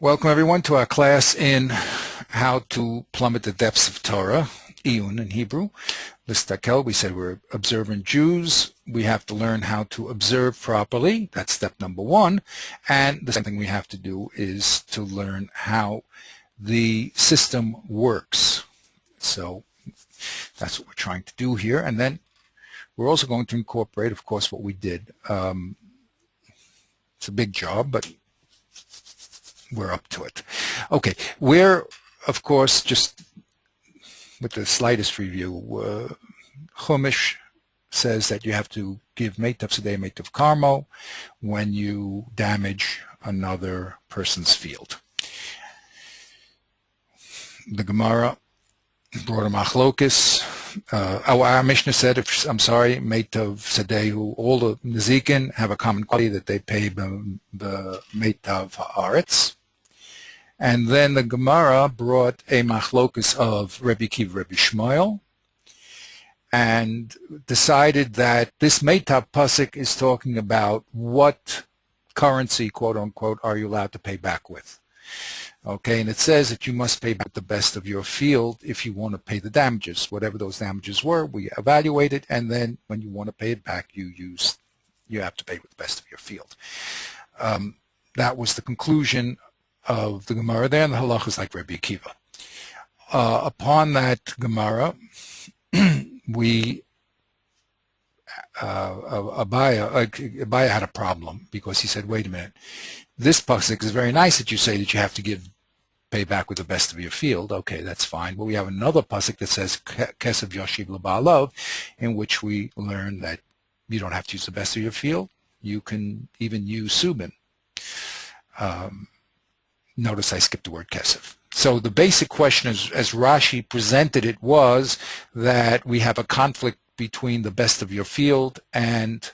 Welcome everyone to our class in how to plummet the depths of Torah, iyun in Hebrew. Listakel, we said we're observant Jews. We have to learn how to observe properly. That's step number one. And the second thing we have to do is to learn how the system works. So that's what we're trying to do here. And then we're also going to incorporate, of course, what we did. It's a big job, but we're up to it. Okay, we're, of course, just with the slightest review, Chumash says that you have to give meitav sedei, meitav karmo when you damage another person's field. The Gemara brought a machlokes. Our Mishnah said, meitav sedei, all the nezikin have a common quality that they pay the meitav haaretz. And then the Gemara brought a machlokus of Rebbe Akiva, Rebbe Shmuel, and decided that this meitav pasuk is talking about what currency, quote unquote, are you allowed to pay back with. Okay, and it says that you must pay back the best of your field if you want to pay the damages. Whatever those damages were, we evaluate it, and then when you want to pay it back, you have to pay with the best of your field. That was the conclusion of the Gemara there, and the halach is like Rebbe Akiva. Upon that Gemara, Abaya had a problem because he said, wait a minute, this pasuk is very nice that you say that you have to pay back with the best of your field. Okay, that's fine. But we have another pasuk that says Kesav Yashiv L'Ba'alav, in which we learn that you don't have to use the best of your field. You can even use subin. Notice I skipped the word kesav. So the basic question, as Rashi presented it, was that we have a conflict between the best of your field and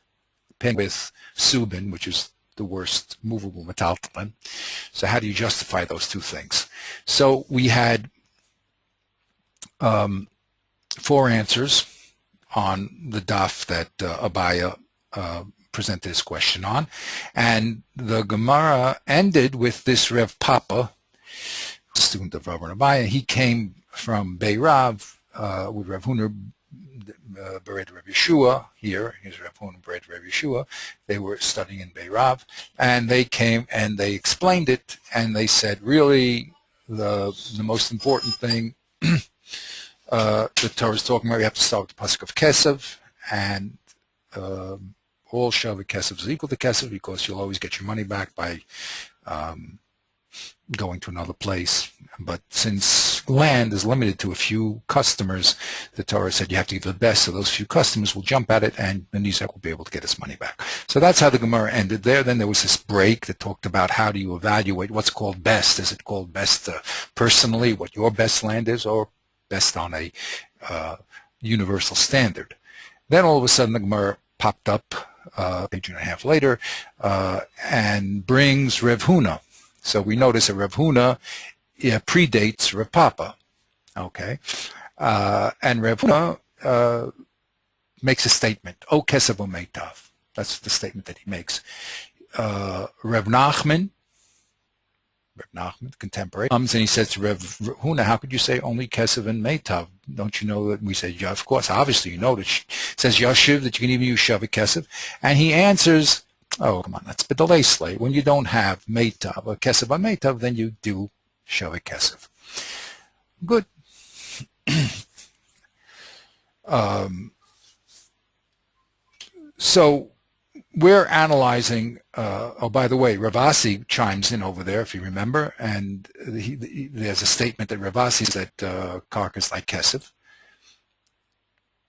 paying with subin, which is the worst movable metaltalin. So how do you justify those two things? So we had 4 answers on the daf that Abaya presented his question on, and the Gemara ended with this Rev Papa, student of Rav Abaya. He came from Beirav with Rav Huna Bered Rav Yeshua. Here's Rav Huna Bered Rav Yeshua. They were studying in Beirav, and they came and they explained it, and they said, really, the most important thing the Torah is talking about, we have to start with the pasuk of Kesav, and all Shavik Kesav is equal to Kesav because you'll always get your money back by going to another place. But since land is limited to a few customers, the Torah said you have to give the best, so those few customers will jump at it and the Nizak will be able to get his money back. So that's how the Gemara ended there. Then there was this break that talked about how do you evaluate what's called best. Is it called best personally, what your best land is, or best on a universal standard? Then all of a sudden the Gemara popped up page and a half later, and brings Rev Huna. So we notice that Rev Huna predates Rev Papa. Okay, and Rev Huna makes a statement. O Kesav Meitav. That's the statement that he makes. Rev Nachman, contemporary, comes and he says to Rev Huna, how could you say only Kesav and Meitav? Don't you know that? We say, yeah, of course, obviously you know that it says Yashiv, that you can even use Shavik Kesav. And he answers, oh, come on, that's B'dalei Slay. When you don't have Meitav, or Kesav on Meitav, then you do Shavik Kesav. Good. So we're analyzing, oh, by the way, Ravasi chimes in over there, if you remember, and there's a statement that Ravasi said Karka is like Kesav,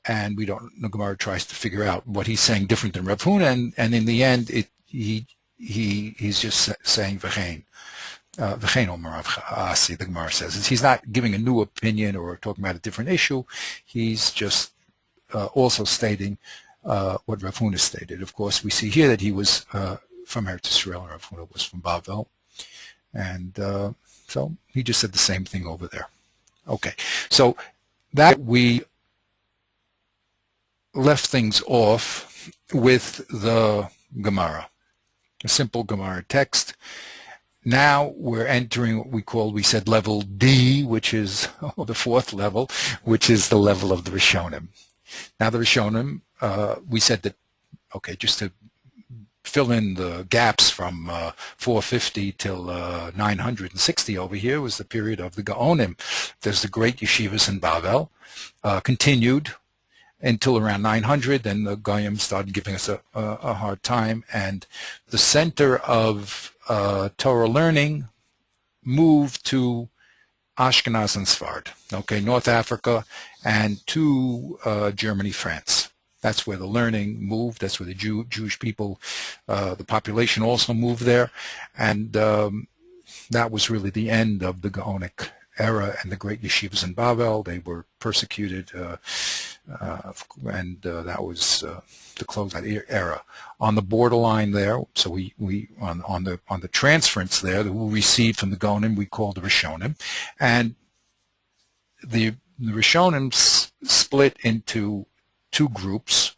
and the Gemara tries to figure out what he's saying different than Rav Huna, and in the end, he's just saying V'chein. V'chein Omer Rav Asi, the Gemara says. He's not giving a new opinion or talking about a different issue. He's just also stating what Rav Huna stated. Of course, we see here that he was from Eretz Yisrael, and Rav Huna was from Bavel, and so he just said the same thing over there. Okay, so that we left things off with the Gemara, a simple Gemara text. now we're entering what we said level D, which is the fourth level, which is the level of the Rishonim. Now the Rishonim, we said that, okay, just to fill in the gaps from 450 till 960 over here was the period of the Gaonim. There's the great yeshivas in Bavel, continued until around 900. Then the Goyim started giving us a hard time, and the center of Torah learning moved to Ashkenaz and Sfard, okay, North Africa, and to Germany, France. That's where the learning moved. That's where the Jewish people, the population also moved there. And that was really the end of the Gaonic era and the great yeshivas in Bavel. They were persecuted, and that was the close of that era. On the borderline there, so we on the transference there that we received from the Gaonim, we called the Rishonim. And the Rishonim split into two groups,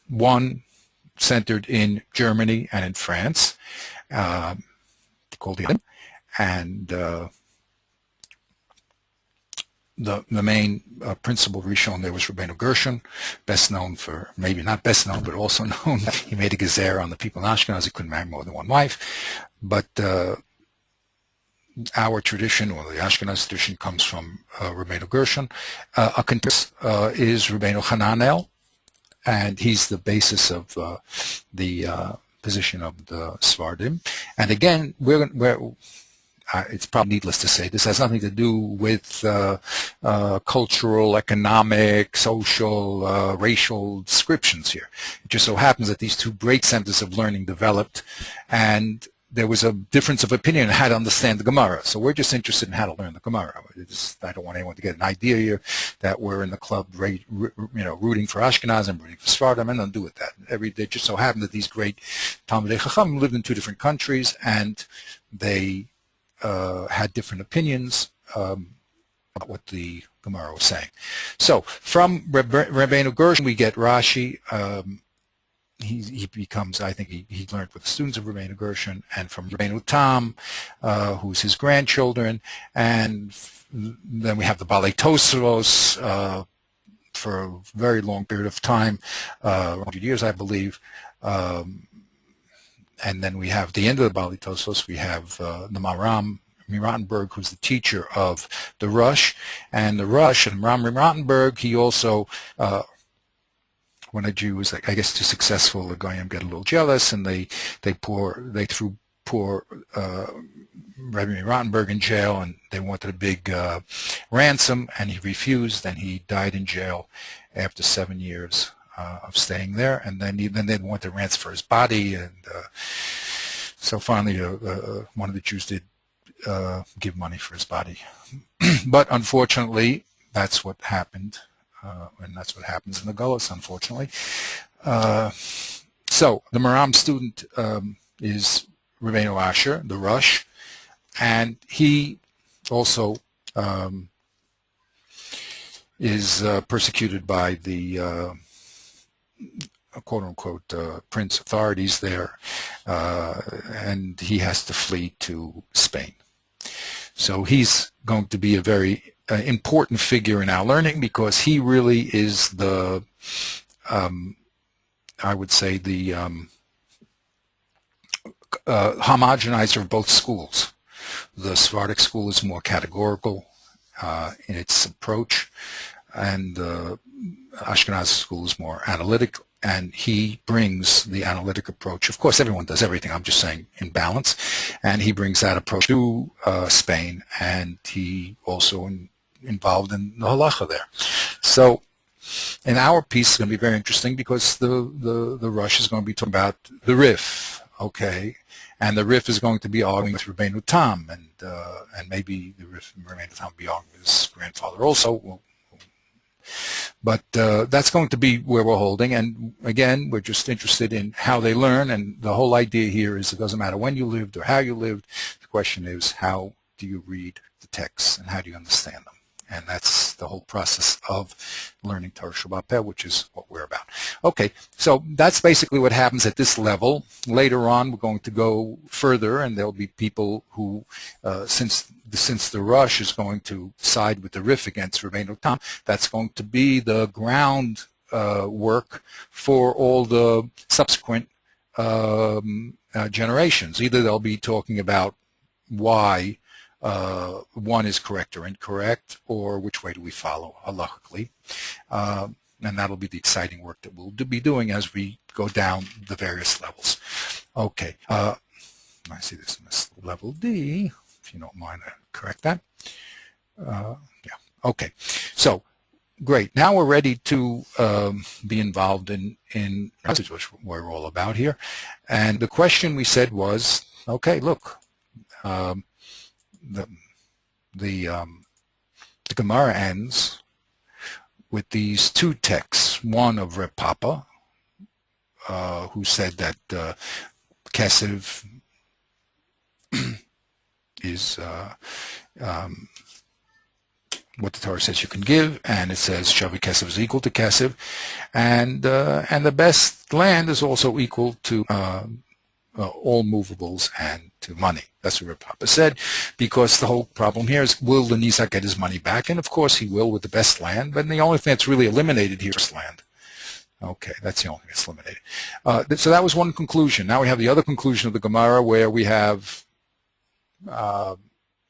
one centered in Germany and in France, called the iyun, and the main principal Rishon there was Rabbeinu Gershon, best known for, maybe not best known, but also known, he made a gezer on the people in Ashkenaz. He couldn't marry more than one wife. But our tradition, or the Ashkenaz tradition, comes from Rabbeinu Gershon. A contest is Rabbeinu Hananel, and he's the basis of the position of the Sfardim. And again, it's probably needless to say, this has nothing to do with cultural, economic, social, racial descriptions here. It just so happens that these two great centers of learning developed, and there was a difference of opinion on how to understand the Gemara. So we're just interested in how to learn the Gemara. I don't want anyone to get an idea here that we're in the club, rooting for Ashkenaz and rooting for Sfardim, and nothing to do with that. It just so happened that these great Talmidei Chacham lived in two different countries, and they had different opinions about what the Gemara was saying. So from Rabbeinu Gershon, we get Rashi. He becomes, I think he learned with the students of Rabbeinu Gershon, and from Rabbeinu Tam, who's his grandchildren, and then we have the Balei Tosfos for a very long period of time, 100 years, I believe. And then we have the end of the Balei Tosfos, we have the Maram Mirantenberg, who's the teacher of the Rush. And the Rush, and Maram Mirantenberg, he also, when a Jew was, I guess, too successful, the Goyim get a little jealous, and they threw poor Rabbi Mirantenberg in jail, and they wanted a big ransom, and he refused, and he died in jail after 7 years of staying there. And then they wanted to ransom for his body, and so finally one of the Jews did give money for his body. But unfortunately, that's what happened, and that's what happens in the Gullus, unfortunately. So the Maram student is Rabbeinu Asher, the Rush, and he also is persecuted by the quote-unquote prince authorities there, and he has to flee to Spain. So he's going to be a very important figure in our learning, because he really is the, I would say, the homogenizer of both schools. The Sephardic school is more categorical in its approach, and the Ashkenazi school is more analytic, and he brings the analytic approach. Of course, everyone does everything, I'm just saying in balance, and he brings that approach to Spain, and he also involved in the halacha there. So in our piece, it's going to be very interesting, because the Rush is going to be talking about the Rif, okay, and the Rif is going to be arguing with Rabbeinu Tam, and maybe the Rif and Rabbeinu Tam will be arguing with his grandfather also. But that's going to be where we're holding, and again, we're just interested in how they learn, and the whole idea here is it doesn't matter when you lived or how you lived. The question is, how do you read the texts and how do you understand them? And that's the whole process of learning Torah Sheba'al Peh, which is what we're about. Okay, so that's basically what happens at this level. Later on, we're going to go further, and there'll be people who, since the Rush is going to side with the Rif against Rabbeinu Tam, that's going to be the ground work for all the subsequent generations. Either they'll be talking about why one is correct or incorrect, or which way do we follow halachically. And that'll be the exciting work that we'll be doing as we go down the various levels. Okay, I see this in this level D, if you don't mind, I correct that. Yeah, okay, so great. Now we're ready to be involved in which we're all about here. And the question we said was, okay, look, the Gemara ends with these two texts, one of Reb Papa, who said that Kesef is what the Torah says you can give, and it says Shavi Kesef is equal to Kesef, and the best land is also equal to all movables and to money. That's what Reb Papa said, because the whole problem here is, will the Nizak get his money back? And of course he will with the best land, but the only thing that's really eliminated here is land. Okay, that's the only thing that's eliminated. So that was one conclusion. Now we have the other conclusion of the Gemara, where we have Rav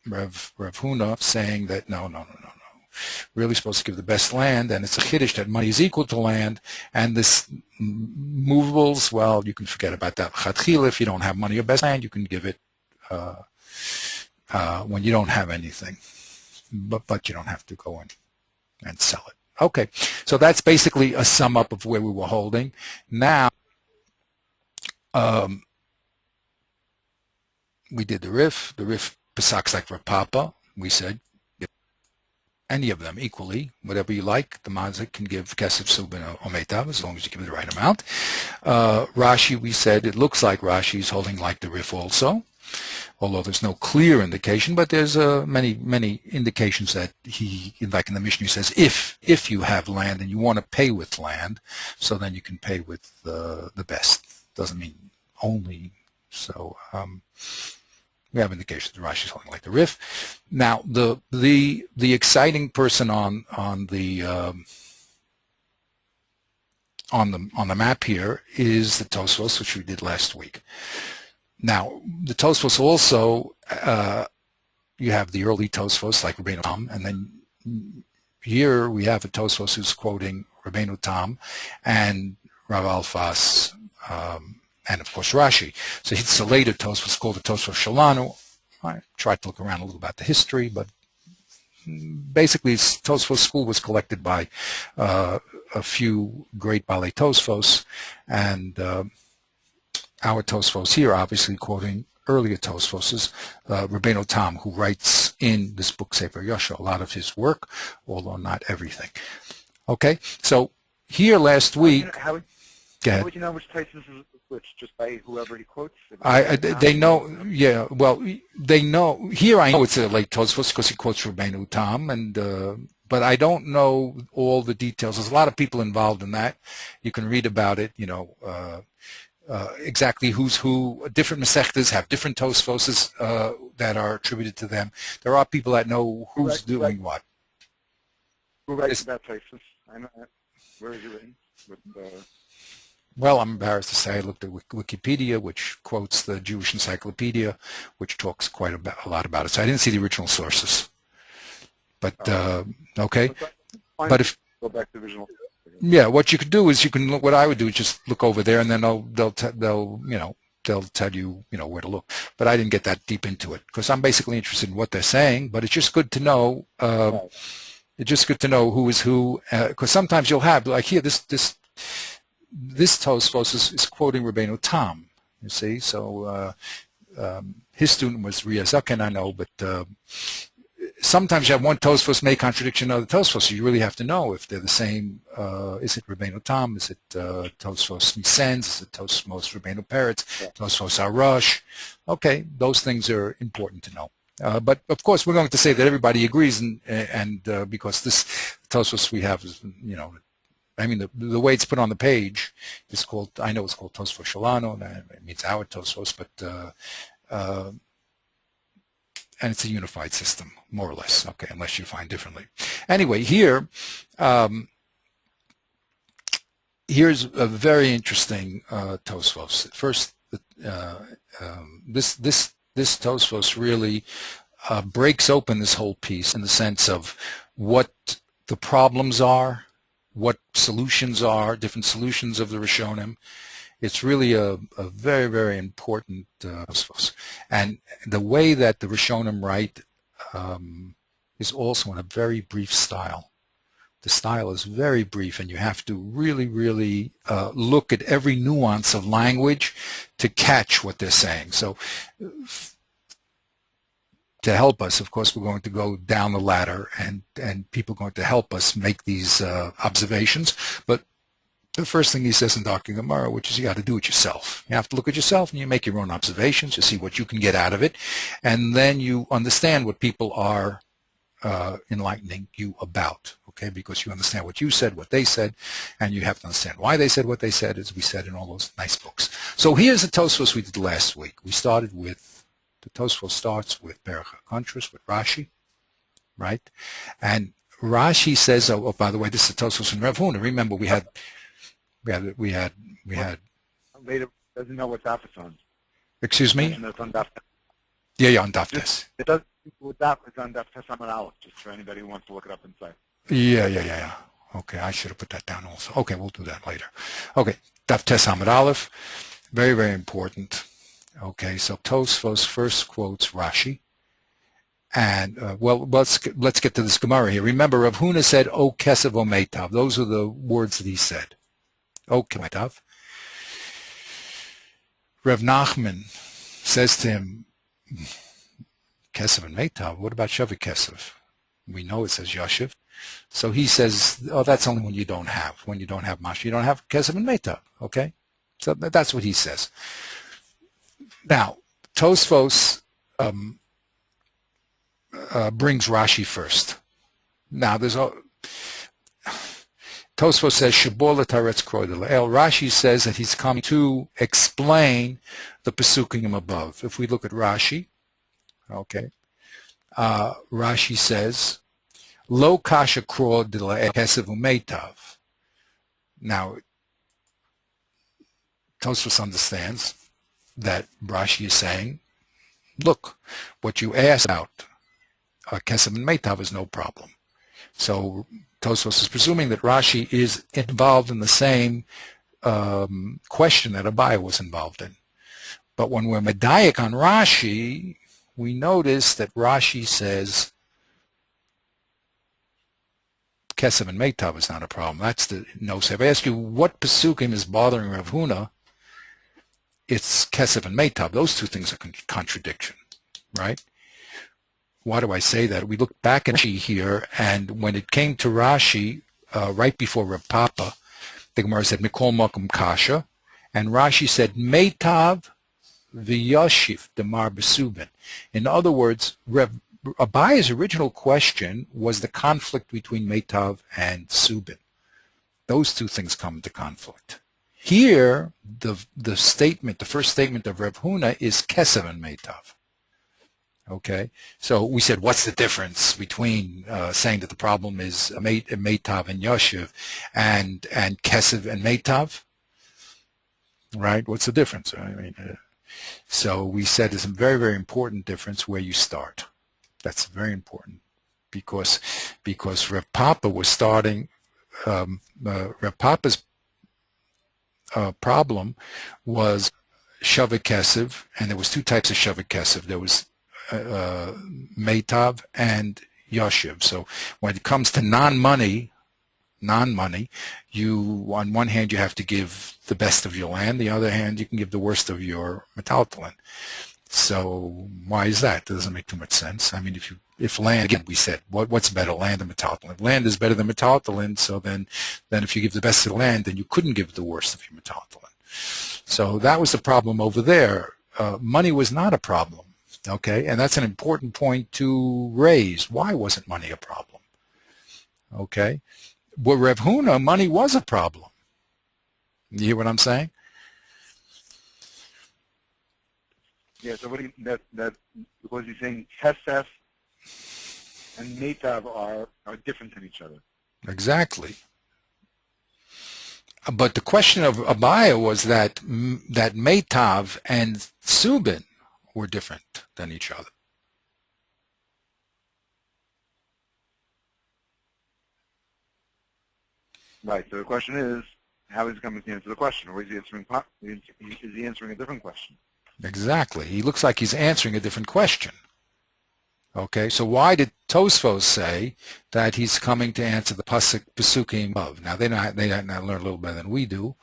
Huna saying that no. Really supposed to give the best land, and it's a chiddush that money is equal to land, and this movables, well, you can forget about that. Chatchila, if you don't have money or best land, you can give it when you don't have anything, but you don't have to go in and sell it. Okay, so that's basically a sum up of where we were holding. Now, we did the Rif Pesachs like Rav Papa. We said any of them equally, whatever you like. The Mazik can give Kesef, Subin, or Meitav, as long as you give it the right amount. Rashi, we said, it looks like Rashi is holding like the Rif also, although there's no clear indication, but there's many indications that he, like in the Mishnah, he says, if you have land and you want to pay with land, so then you can pay with the best. Doesn't mean only. So we have indications that Rashi is holding like the Rif. Now, the exciting person on the map here is the Tosfos, which we did last week. Now, the Tosfos also, you have the early Tosfos like Rabbeinu Tam, and then here we have a Tosfos who's quoting Rabbeinu Tam and Rav Alfas, and of course Rashi. So it's a later Tosfos called the Tosfos Shalanu. I tried to look around a little about the history, but basically Tosfos school was collected by a few great Balei Tosfos, and our Tosfos here obviously quoting earlier Tosfos, Rabbeinu Tam, who writes in this book Sefer Yosha a lot of his work, although not everything. Okay, so here last week. How would you know which Tosfos is which? Just by whoever he quotes? They know, yeah. Well, they know. Here I know it's a late Tosfos because he quotes Rabbeinu Tam, and but I don't know all the details. There's a lot of people involved in that. You can read about it. You know. Exactly who's who. Different Masechtas have different Tosfoses that are attributed to them. There are people that know who's doing what. Who writes about Tosfos? I know that. Where is it written? Well, I'm embarrassed to say I looked at Wikipedia, which quotes the Jewish Encyclopedia, which talks quite a lot about it. So I didn't see the original sources. But okay. But if go back to the original. Yeah, what you could do is what I would do is just look over there, and then they'll tell you where to look. But I didn't get that deep into it because I'm basically interested in what they're saying. But it's just good to know. It's just good to know who is who, because sometimes you'll have, like here, this Tosfos is quoting Rabbeinu Tam. You see, so his student was Ria Zaken, I know, but sometimes you have one Tosfos may contradiction another Tosfos, so you really have to know if they're the same. Is it Rabbeinu Tam? Is it Tosfos Misens? Is it Tosfos Rabbeinu Peretz? Tosfos Arash? Okay, those things are important to know. But of course, we're going to say that everybody agrees, and because this Tosfos we have is, I mean, the way it's put on the page is called, I know it's called Tosfos Shalano, it means our Tosfos, but and it's a unified system, more or less, okay, unless you find differently. Anyway, here's a very interesting Tosfos. First, this Tosfos really breaks open this whole piece in the sense of what the problems are, what solutions are, different solutions of the Rishonim. It's really a very, very important Tosfos. And the way that the Rishonim write is also in a very brief style. The style is very brief, and you have to really, really look at every nuance of language to catch what they're saying. So to help us, of course, we're going to go down the ladder, and people are going to help us make these observations. But the first thing he says in Dr. Gemara, which is you got to do it yourself. You have to look at yourself and you make your own observations, you see what you can get out of it, and then you understand what people are enlightening you about, okay? Because you understand what you said, what they said, and you have to understand why they said what they said, as we said in all those nice books. So here's the Tosfos we did last week. We started with, the Tosfos starts with Perach HaKontras, with Rashi, right? And Rashi says, oh, by the way, this is the Tosfos in Rav Huna. Remember, we had. Later doesn't know what daf it's on. Excuse me? It's on daf. Yeah, on daf tes. It doesn't with daf. It's on daf tes Amud Aleph, just for anybody who wants to look it up inside. Yeah. Okay, I should have put that down also. Okay, we'll do that later. Okay, daf tes Amud Aleph, very, very important. Okay, so Tosfos first quotes Rashi. And, well, let's get to this Gemara here. Remember, Rav Huna said, O Kesev O Meitav. Those are the words that he said. O Meitav. Rav Nachman says to him, Kesev and Meitav, what about Shavik Kesev? We know it says Yashiv. So he says, oh, that's only when you don't have. When you don't have Mash, you don't have Kesev and Meitav, okay? So that's what he says. Now, Tosfos brings Rashi first. Now, there's a Tosfos says Shabola Taretz Kroidel. Rashi says that he's coming to explain the Pesukim above. If we look at Rashi, okay, Rashi says Lo Kasha Kroidel Kesev Umeitav. Now, Tosfos understands that Rashi is saying, look, what you asked about Kesev and Meitav is no problem. So Tosfos is presuming that Rashi is involved in the same question that Abaye was involved in. But when we're medayik on Rashi, we notice that Rashi says Kesev and Meitav is not a problem. That's the no. So if I ask you what Pesukim is bothering Rav Huna, it's Kesev and Meitav. Those two things are contradiction, right? Why do I say that? We look back at Rashi here, and when it came to Rashi, right before Rav Papa, the Gemara said, Mikol Makom Kasha, and Rashi said, Meitav v'yashiv demar besubin. In other words, Abaye's original question was the conflict between Meitav and Subin. Those two things come into conflict. Here, the statement, the first statement of Rav Huna is Kesev and Meitav. Okay, so we said, what's the difference between saying that the problem is Meitav and Yashiv and Kesev and Meitav? Right? What's the difference? I mean, so we said there's a very, very important difference where you start. That's very important because Rav Papa was starting. Rav Papa's problem was Shavik Kesev, and there was two types of Shavik Kesev. There was Meitav and Yashiv. So when it comes to non-money, you, on one hand, you have to give the best of your land. The other hand, you can give the worst of your metaltalin. So why is that? That doesn't make too much sense. I mean, if land, again, we said, what's better, land or metaltalin? Land is better than metaltalin, so then if you give the best of the land, then you couldn't give the worst of your metaltalin. So that was the problem over there. Money was not a problem Okay, and that's an important point to raise. Why wasn't money a problem? Okay, well, Rev Huna, money was a problem. You hear what I'm saying? Yeah, so what do you, that because he's saying Kesef and Metav are different than each other. Exactly. But the question of Abaya was that Meitav and Subin were different than each other. Right. So the question is, how is he coming to answer the question, or is he answering a different question? Exactly. He looks like he's answering a different question. Okay, so why did Tosfos say that he's coming to answer the Pesukim of? Now, they learn a little better than we do,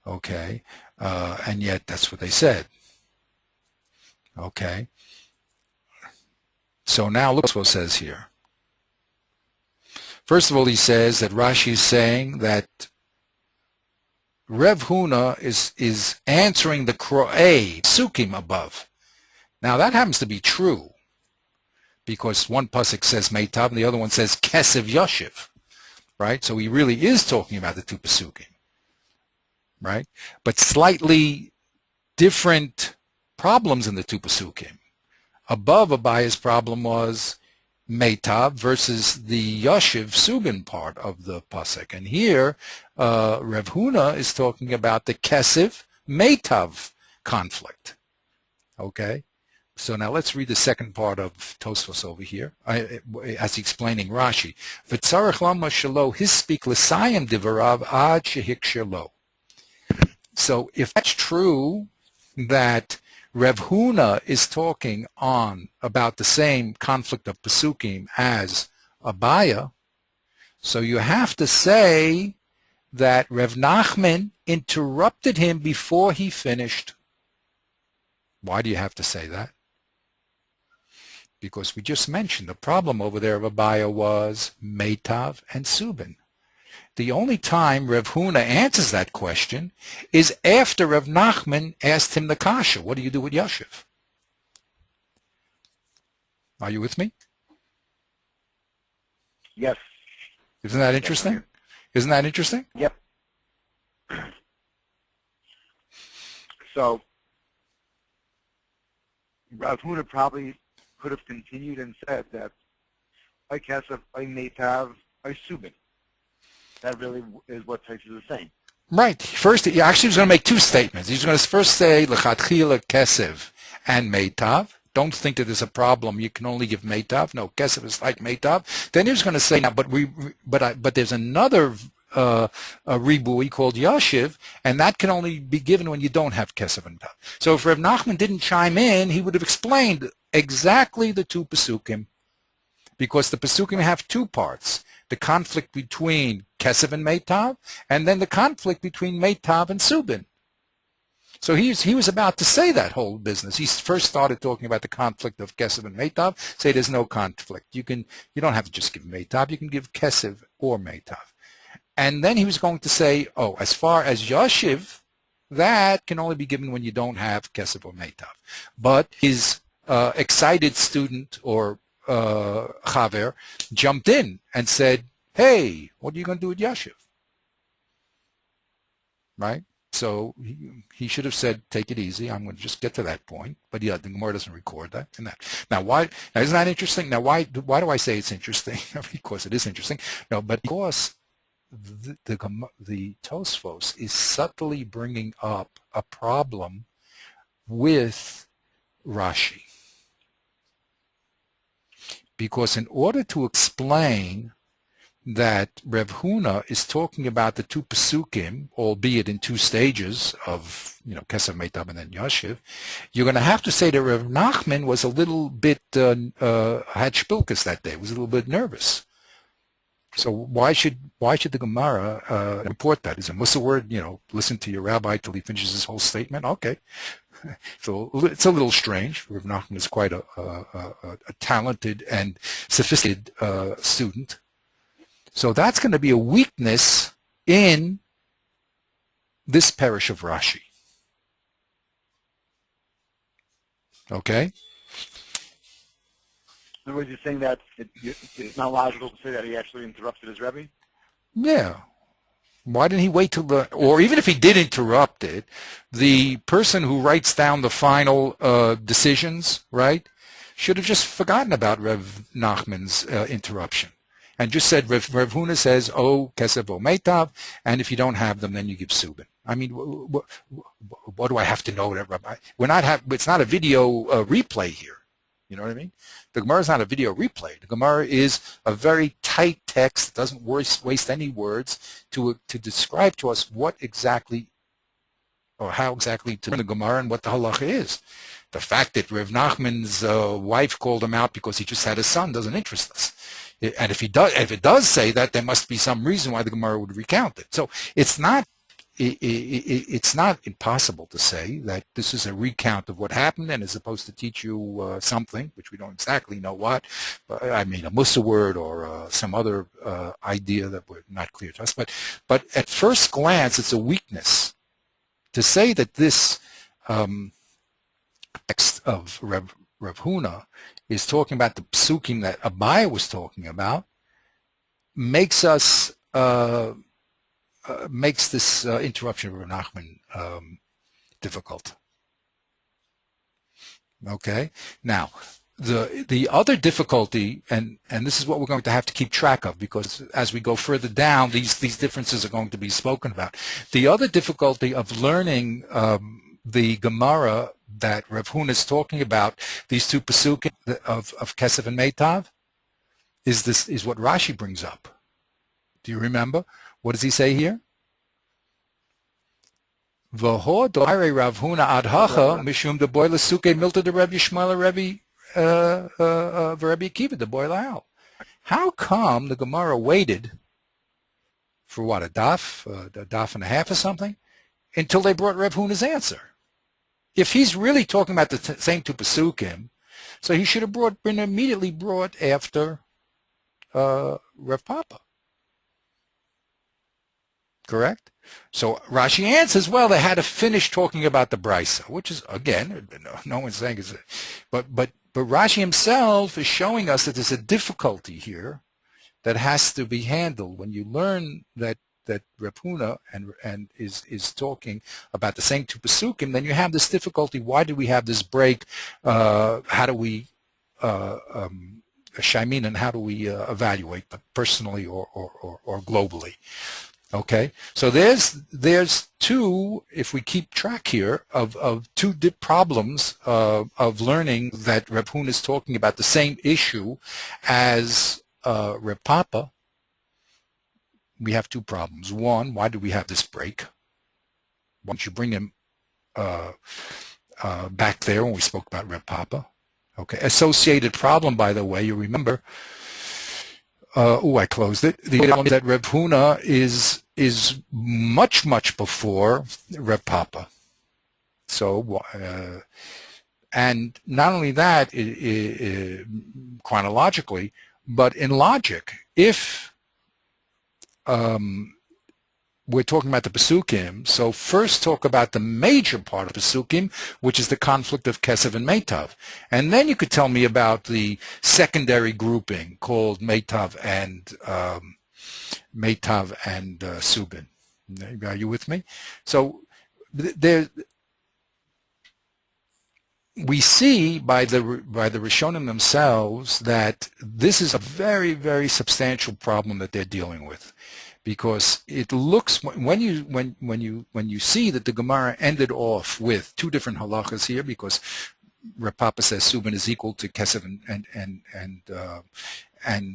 okay, and yet that's what they said. Okay, so now look what Tosfos says here. First of all, he says that Rashi is saying that Rev Huna is answering the Pesukim above. Now, that happens to be true, because one pasuk says Meitav and the other one says Kesev Yoshiv, right? So he really is talking about the two pasukim, right? But slightly different problems in the two pasukim. Above, Abaya's problem was Meitav versus the Yoshiv Subin part of the pasuk, and here Rev Huna is talking about the Kesev Meitav conflict. Okay. So now let's read the second part of Tosfos over here, as explaining Rashi. V'tzarech lama shelo hispik l'sayim divarav ad shehikshir lo. So if that's true, that Rev Huna is talking on about the same conflict of Pesukim as Abaya, so you have to say that Rev Nachman interrupted him before he finished. Why do you have to say that? Because we just mentioned the problem over there of Abaya was Meitav and Subin. The only time Rev Huna answers that question is after Rev Nachman asked him the kasha, what do you do with Yoshiv? Are you with me? Yes. Isn't that interesting? Isn't that interesting? Yep. So Rav Huna probably could have continued and said that I Kesef, I Meitav, I Subin. That really is what Taisus is saying. Right. First, he actually was going to make two statements. He's going to first say L'chatchila Kesev and Meitav. Don't think that there's a problem. You can only give Meitav. No, Kesev is like Meitav. Then he was going to say, now, but there's another a ribui called Yoshiv, and that can only be given when you don't have Kesev and Tav. So if Rev Nachman didn't chime in, he would have explained exactly the two Pesukim, because the Pesukim have two parts: the conflict between Kesev and Meitav, and then the conflict between Meitav and Subin. So he was about to say that whole business. He first started talking about the conflict of Kesev and Meitav. Say there's no conflict. You don't have to just give Meitav. You can give Kesev or Meitav. And then he was going to say, oh, as far as Yoshiv, that can only be given when you don't have Kesev or Meitav. But his excited student or Chaver jumped in and said, hey, what are you going to do with Yoshiv? Right? So he should have said, take it easy. I'm going to just get to that point. But yeah, the Gemara doesn't record that. Now, isn't that interesting? Now, why do I say it's interesting? Because it is interesting. No, but because the Tosfos is subtly bringing up a problem with Rashi. Because in order to explain that Rev Huna is talking about the two Pesukim, albeit in two stages of, Kesev, Meitav, and then Yoshiv, you're going to have to say that Rev Nachman was a little bit, had shpilkas that day, was a little bit nervous. So why should the Gemara report that? Is a Mussar word, listen to your rabbi till he finishes his whole statement? Okay. So it's a little strange. Rav Nachman is quite a talented and sophisticated student. So that's going to be a weakness in this parish of Rashi. Okay? In other words, you're saying that it's not logical to say that he actually interrupted his Rebbe? Yeah. Why didn't he wait till the, or even if he did interrupt it, the person who writes down the final decisions, right, should have just forgotten about Rev Nachman's interruption and just said, Rev Huna says, oh, Kesef o Meitav, and if you don't have them, then you give Subin. I mean, what do I have to know? It's not a video replay here. You know what I mean? The Gemara is not a video replay. The Gemara is a very tight text that doesn't waste any words to describe to us what exactly or how exactly to learn the Gemara and what the halacha is. The fact that Rev Nachman's wife called him out because he just had a son doesn't interest us. And if it does say that, there must be some reason why the Gemara would recount it. So it's not impossible to say that this is a recount of what happened and is supposed to teach you something, which we don't exactly know what. I mean, a Musa word or some other idea that were not clear to us. But at first glance, it's a weakness to say that this text of Rav Huna is talking about the psukim that Abaye was talking about, makes us makes this interruption of Rav Nachman difficult. Okay. Now, the other difficulty, and this is what we're going to have to keep track of, because as we go further down, these differences are going to be spoken about. The other difficulty of learning the Gemara that Rav Huna is talking about, these two pasukim of Kesef and Meitav, is what Rashi brings up. Do you remember? What does he say here? V'ho do'are Rav Huna ad hacha mishum de boile suke milta de Rebbe Yishmael Rebbe v'Rebbe Akiva de boile al. How come the Gemara waited for what, a daf and a half or something, until they brought Rav Huna's answer? If he's really talking about the same two pasukim, so he should have been immediately brought after Rav Papa. Correct? So Rashi answers, well, they had to finish talking about the Brisa, which is, again, no one's saying it's, but Rashi himself is showing us that there's a difficulty here that has to be handled. When you learn that Rav Huna and is talking about the same two pasukim, then you have this difficulty. Why do we have this break? How do we Shaimin, and how do we evaluate personally or globally? Okay, so there's two, if we keep track here, of two problems of learning that Rav Huna is talking about the same issue as Rav Papa. We have two problems. One, why do we have this break? Why don't you bring him back there when we spoke about Rav Papa? Okay, associated problem, by the way, you remember. I closed it. The problem is that Rav Huna is much before Rav Papa. So, and not only that, chronologically, but in logic, if we're talking about the Pesukim, so first talk about the major part of Pesukim, which is the conflict of Kesef and Meitav. And then you could tell me about the secondary grouping called Meitav and Subin. Are you with me? So we see by the Rishonim themselves that this is a very, very substantial problem that they're dealing with. Because it looks, when you see that the Gemara ended off with two different halachas here, because Rav Papa says Subin is equal to Kesef and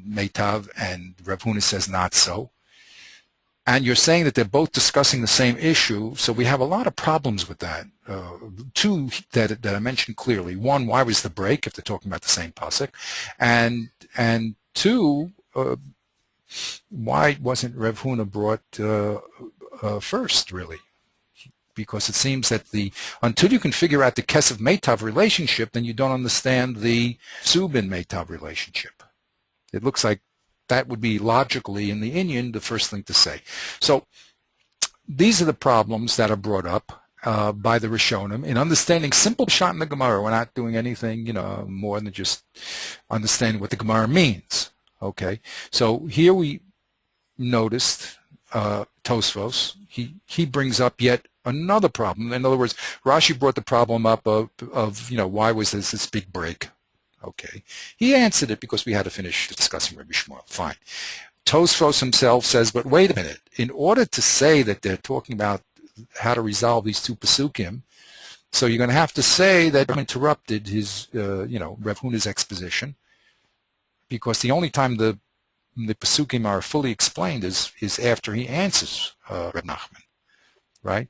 Meitav, and Rav Huna says not so, and you're saying that they're both discussing the same issue, so we have a lot of problems with that. Two that I mentioned clearly. One, why was the break if they're talking about the same pasuk, and two. Why wasn't Rav Huna brought first, really? Because it seems that until you can figure out the Kesef Meitav relationship, then you don't understand the Subin Meitav relationship. It looks like that would be logically in the iyun the first thing to say. So these are the problems that are brought up, by the Rishonim in understanding simple shot in the Gemara. We're not doing anything, more than just understanding what the Gemara means. Okay, so here we noticed Tosfos. He brings up yet another problem. In other words, Rashi brought the problem up of why was this big break? Okay, he answered it because we had to finish discussing Rabbi Shmuel. Fine. Tosfos himself says, but wait a minute. In order to say that they're talking about how to resolve these two pasukim, so you're going to have to say that interrupted his, Rav Huna's exposition, because the only time the pasukim are fully explained is after he answers Reb Nachman, right?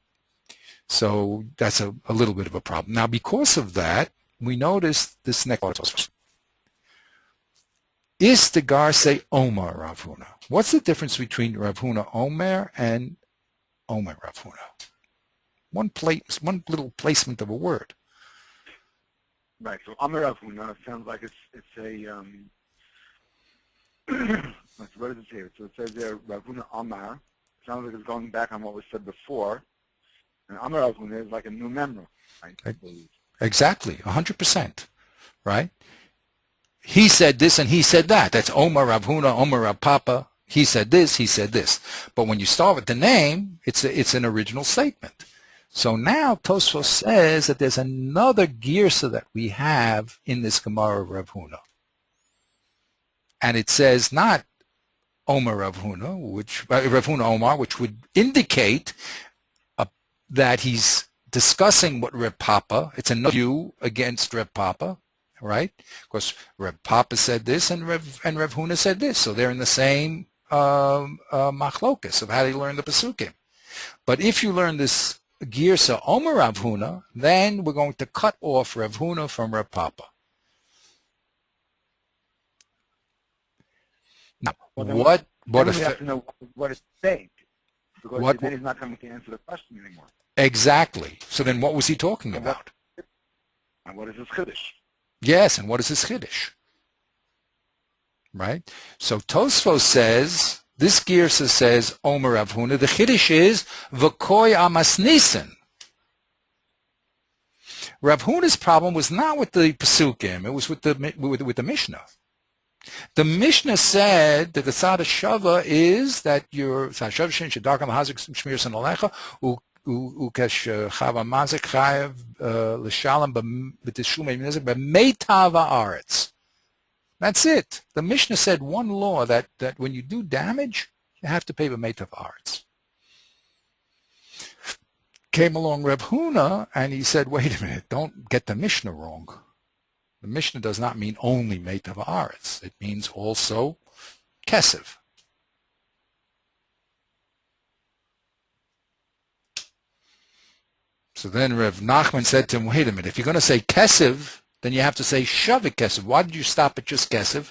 So that's a little bit of a problem. Now, because of that, we notice this next part. Is the Gar say Omar Rav Huna? What's the difference between Rav Huna Omer and Omer Rav Huna? One little placement of a word. Right. So Omer Rav Huna sounds like it's a what does it say? So it says there Rav Huna Omar. Sounds like it's going back on what was said before. And Omer Rav Huna is like a new member. Right? Exactly, 100%. Right. He said this and he said that. That's Omer Rav Huna, Omer Rav Papa. He said this, he said this. But when you start with the name, it's an original statement. So now Tosfos says that there's another girsa that we have in this Gemara of Rav Huna. And it says not Omer Rav Huna, Rav Huna Omar, which would indicate that he's discussing what Reb Papa, it's another view against Reb Papa, right? Because Reb Papa said this and Reb Huna said this, so they're in the same machlokas of how they learn the pasukim. But if you learn this girsa Omer Rav Huna, then we're going to cut off Rav Huna from Reb Papa. Now, what we have to know what it's saying, because then he's not coming to answer the question anymore. Exactly. So then what was he talking about? And what is his chiddush? Yes, and what is his chiddush? Right? So Tosfos says, this girsa says, Omer Rav Huna, the chiddush is, v'koi amas nisan. Rav Huna's problem was not with the Pesukim, it was with the Mishnah. The Mishnah said that the Tzad Shava is that your Tzad Shava Shin Shedarkam Hazik Shmir San Alecha Ukesh Chava Mazik Chayev L'Shalom B'Tishumei Nezik B'Meitav Haaretz. That's it. The Mishnah said one law that when you do damage, you have to pay B'Meitav Haaretz. Came along Reb Huna and he said, wait a minute, don't get the Mishnah wrong. The Mishnah does not mean only Meitav Haaretz. It means also Kesev. So then Rav Nachman said to him, wait a minute, if you're going to say Kesev, then you have to say Shavik Kesev. Why did you stop at just Kesev?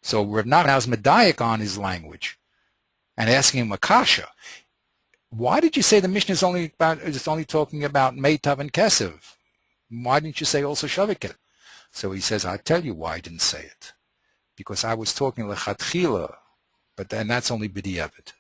So Rav Nachman was medayik on his language and asking him a kasha. Why did you say the Mishnah is only talking about Meitav and Kesev? Why didn't you say also Shavik Kesev? So he says, I'll tell you why I didn't say it. Because I was talking lechatchila, but then that's only b'diavad.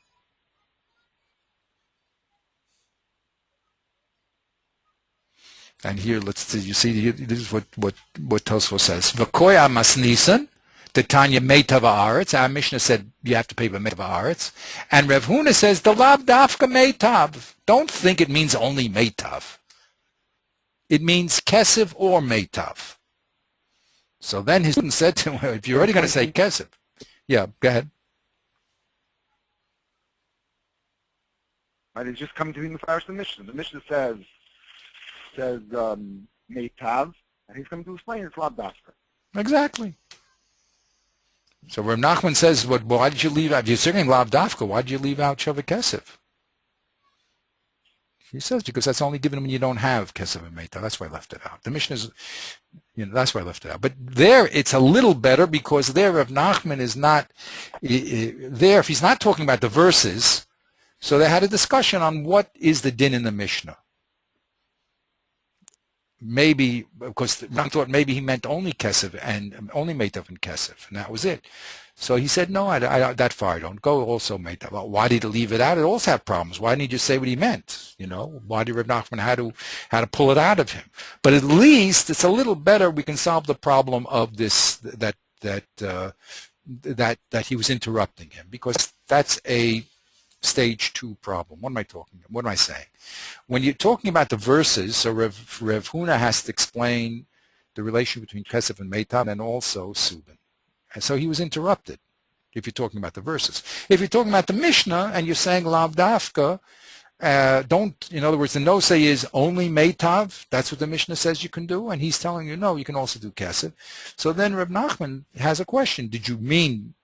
And here, let's see, you see, this is what Tosfos says. V'koi amas nisan, the Tanya Meitav Haaretz. Our Mishnah said you have to pay by Meitav Haaretz. And Rav Huna says, the lav dafka Meitav. Don't think it means only Meitav. It means Kesev or Meitav. So then his student said to him, well, if you're already going to say Kesev. Yeah, go ahead. Right, he's just coming to be Mefarish the Mishnah. The Mishnah says Meitav, and he's coming to explain it's Lav Dafka. Exactly. So Rav Nachman says, why did you leave out, if you're saying Lav Dafka, why did you leave out Shavik Kesev? He says, because that's only given when you don't have Kesev and Meitav. That's why I left it out. The Mishnah is, that's why I left it out. But there, it's a little better because there Rav Nachman is not, there, if he's not talking about the verses, so they had a discussion on what is the din in the Mishnah. maybe, because Ram thought maybe he meant only Kesef and only Meitav and Kesef, and that was it. So he said, no, that far I don't go, also Meitav. Well, why did he leave it out? It also had problems. Why didn't he just say what he meant? You know, why did Reb Nachman had to pull it out of him? But at least it's a little better. We can solve the problem of this, that he was interrupting him, because that's a stage 2 problem. What am I saying? When you're talking about the verses, so Rev Huna has to explain the relation between Kesef and Meitav and also Subin. And so he was interrupted, if you're talking about the verses. If you're talking about the Mishnah and you're saying Lav Dafka, in other words, the no say is only Meitav. That's what the Mishnah says you can do. And he's telling you, no, you can also do Kesef. So then Reb Nachman has a question. Did you mean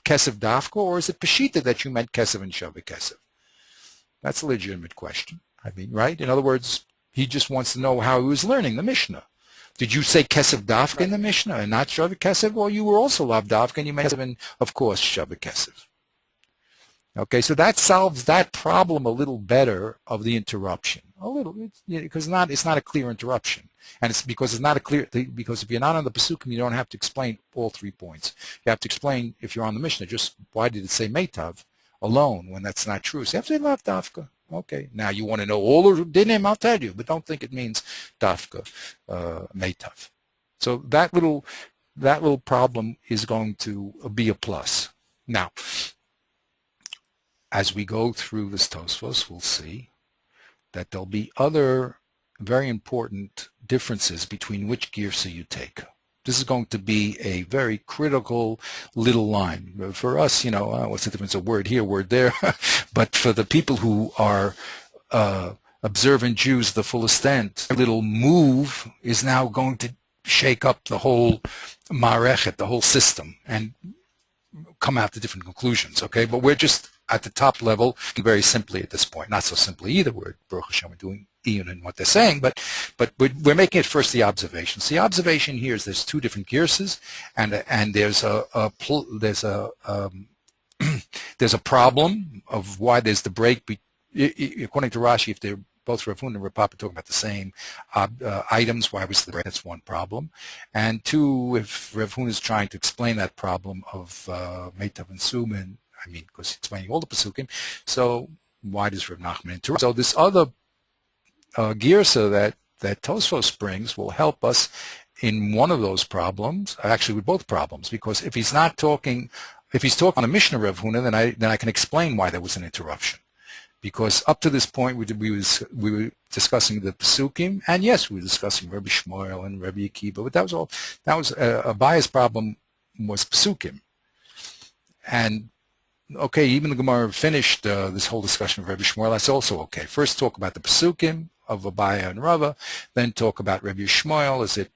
Kesef Dafka, or is it Peshita that you meant Kesef and Shavik Kesef? That's a legitimate question. I mean, right? In other words, he just wants to know how he was learning the Mishnah. Did you say Kesef Dafka in the Mishnah and not Shavik Kesef? Or you were also Lav Dafka and you meant Kesef and, of course, Shavik Kesef. Okay, so that solves that problem a little better of the interruption. A little, because it's not a clear interruption. And it's because it's not a clear, because if you're not on the Pesukim, you don't have to explain all 3 points. You have to explain, if you're on the Mishnah, just why did it say Meitav alone when that's not true. So you have to say Lav Dafka. Okay, now you want to know all of dinim, I'll tell you, but don't think it means Dafka, Meitav. So that little problem is going to be a plus. Now, as we go through this Tosfos, we'll see that there'll be other very important differences between which girsa you take. This is going to be a very critical little line. For us, what's the difference? A word here, word there. But for the people who are observant Jews, the full extent, a little move is now going to shake up the whole marechet, the whole system, and come out to different conclusions, okay? But we're just at the top level, very simply at this point. Not so simply either. We're, Baruch Hashem, we're doing iyun in what they're saying, but we're making it first the observation. So the observation here is there's 2 different girsas, and there's there's a problem of why there's the break. According to Rashi, if they're both Rav Huna and Rav Papa talking about the same items, why was the break? That's one problem. And 2, if Rav Huna is trying to explain that problem of Meitav and Suman, I mean, because he's explaining all the Pesukim, so why does Rav Nachman interrupt? So this other girsa that Tosfos brings will help us in one of those problems, actually with both problems, because if he's talking on a Mishnah Rav Huna, then I can explain why there was an interruption. Because up to this point we were discussing the Pesukim, and yes, we were discussing Rabbi Shmuel and Rabbi Akiva, but that was a bias problem was Pesukim. And okay, even the Gemara finished this whole discussion of Rabbi Shmuel. That's also okay. First talk about the Pesukim of Abaya and Rava, then talk about Rabbi Shmuel. Is it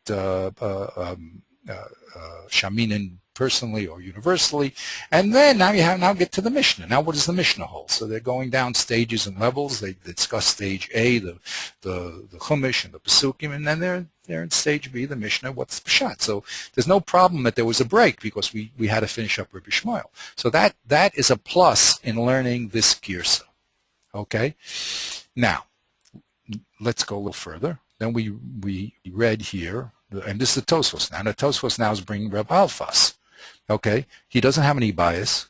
Shaminin personally or universally? And then now get to the Mishnah. Now what does the Mishnah hold? So they're going down stages and levels. They discuss stage A, the Chumash and the Pesukim, and then they're in stage B, the Mishnah, what's the Pshat. So there's no problem that there was a break because we had to finish up Rabbi Shmuel. So that is a plus in learning this girsa. Okay? Now, let's go a little further. Then we read here, and this is the Tosfos now. The Tosfos now is bringing Reb Alfas. Okay? He doesn't have any bias.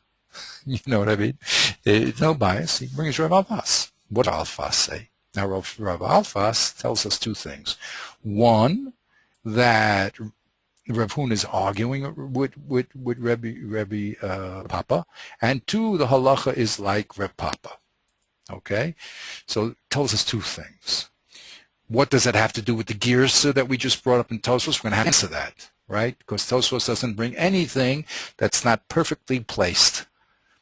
You know what I mean? There's no bias. He brings Reb Alfas. What does Alfas say? Now, Rav Alfas tells us 2 things. One, that Rav Huna is arguing with Rabbi Papa, and 2, the halacha is like Reb Papa. Okay, so it tells us 2 things. What does that have to do with the girsa that we just brought up in Tosfos? We're going to have to answer that, right? Because Tosfos doesn't bring anything that's not perfectly placed.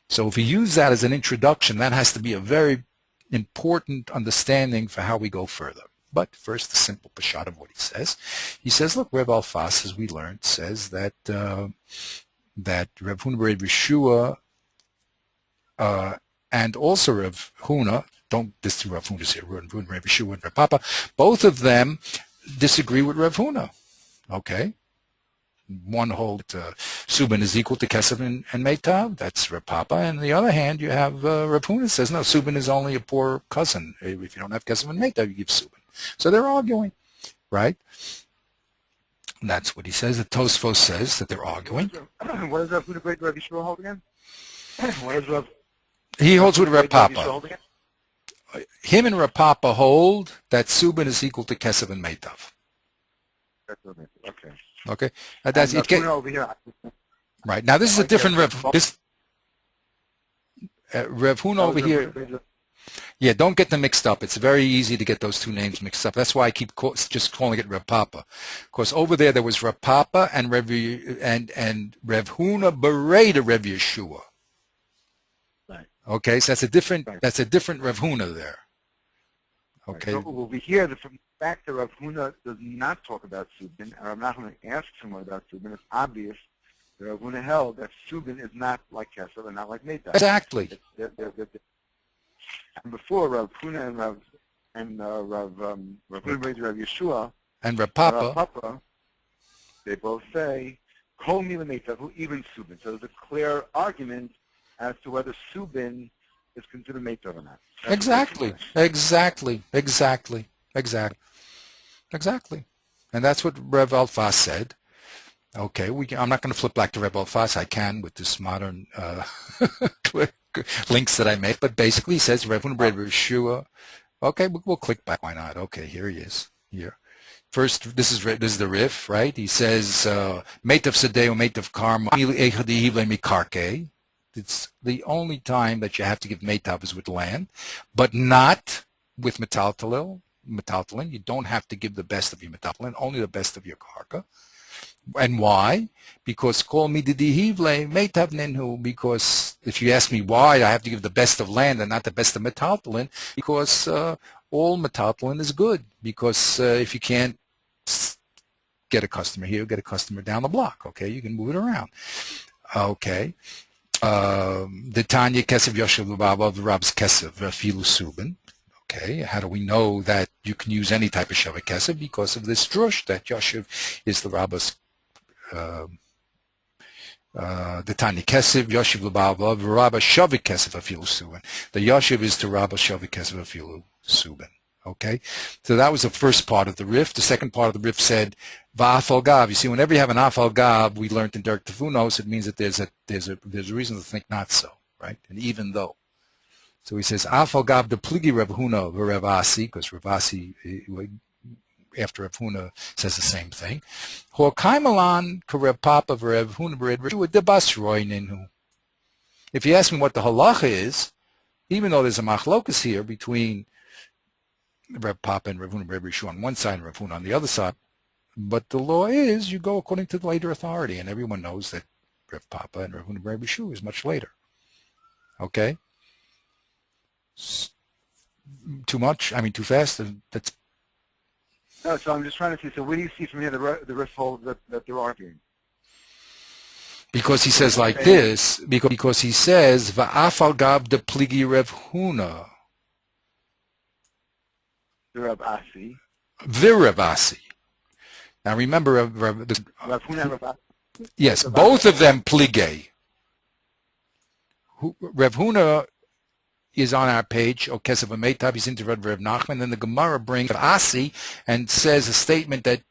So if we use that as an introduction, that has to be a very important understanding for how we go further. But first, the simple pshat of what he says. He says, look, Reb Alfas, as we learned, says that that Reb Huna Bar Yeshua and also Reb Huna, this Reb Huna's here, Reb Huna, Reb Yeshua, and Reb Papa, both of them disagree with Reb Huna. Okay? One holds Subin is equal to Kesef and Meitav. That's Reb Papa. And on the other hand, you have Reb Huna says, no, Subin is only a poor cousin. If you don't have Kesef and Meitav, you give Subin. So they're arguing. right? And that's what he says. The Tosfos says that they're arguing. What does Rav Huna Rav Yeshua hold again? What does Rav He holds with Rav Yeshua Papa. hold again? Him and Rav Papa hold that Subin is equal to Kesef and Meitav. Okay. Okay, that's and it. Rav Huna over here. Right now, this is a different Rav. This Rav Huna over Rav here. Huna Yeah, don't get them mixed up. It's very easy to get those two names mixed up. That's why I keep just calling it Rav Papa. Of course, over there was Rav Papa and Rav Huna Bereda Rav Yeshua. Right. Okay, so that's a different Rav Huna there. Okay. Right. So over here, the fact that Rav Huna does not talk about Subin, and I'm not going to ask someone about Subin, it's obvious that Rav Huna held that Subin is not like Kesef and not like Meitav. Exactly. And before Rav Huna and Rav Huna Rav Yeshua and Rav Papa, Papa, they both say Kol Mila Meitav, even Subin. So there's a clear argument as to whether Subin is considered Meitav or not. That's exactly. And that's what Rev Alfas said. Okay, I'm not going to flip back to Rev Alfas. I can with this modern links that I make, but basically he says Rev Yeshua. Okay, we'll click back. Why not? Okay, here he is. Here. First, this is the riff, right? He says Meitav Sedeu, Meitav Karma, Mikarke. It's the only time that you have to give Meitav is with land, but not with Metaltalin. You don't have to give the best of your Metaltalin, only the best of your Karka. And why? Because Kol Mididihivle Meitav Ninhu, because if you ask me why I have to give the best of land and not the best of Metaltalin, because all Metaltalin is good. Because if you can't get a customer here, get a customer down the block, okay? You can move it around. Okay. The Tanya Kesef Yoshev Lubaba, the Rab's Kesef, Filu Subin. Okay, how do we know that you can use any type of Shavik Kesef? Because of this drush that Yoshev is the Rabba's the Tanya Kesef, Yoshev Lubaba, the Rabba Shavik Kesef Afilu Subin. The Yoshev is the Rabba Shavik Kesef Afilu Subin. Okay, so that was the first part of the riff. The second part of the riff said va'afal gav. You see, whenever you have an afal gav, we learned in Derek Tafunos, it means that there's a reason to think not so, right? And even though. So he says afal gav de pligi Rav Huna v'Rav Asi, because Rav Asi after Rav Huna says the same thing. Hor kaimalan karev papa v'Rav Huna v'Rav debas roy ninhu. If you ask me what the halacha is, even though there's a machlokas here between Rav Papa and Rav Huna Rav Yeshua on one side and Rav Huna on the other side, but the law is you go according to the later authority, and everyone knows that Rav Papa and Rav Huna Rav Yeshua is much later. Okay? Too much? I mean, too fast? That's... No, so I'm just trying to see, so where do you see from here the riff hold that they're arguing? Because he says like this, because he says, Va'afal gab de pligi Rav Huna. Rav Asi. Rav Asi. Now remember, Rav Huna and Rav Asi. Yes, both of them plige. Rav Huna is on our page, O Kesef Meitav, he's into Rav Nachman. Then the Gemara brings Rav Asi and says a statement that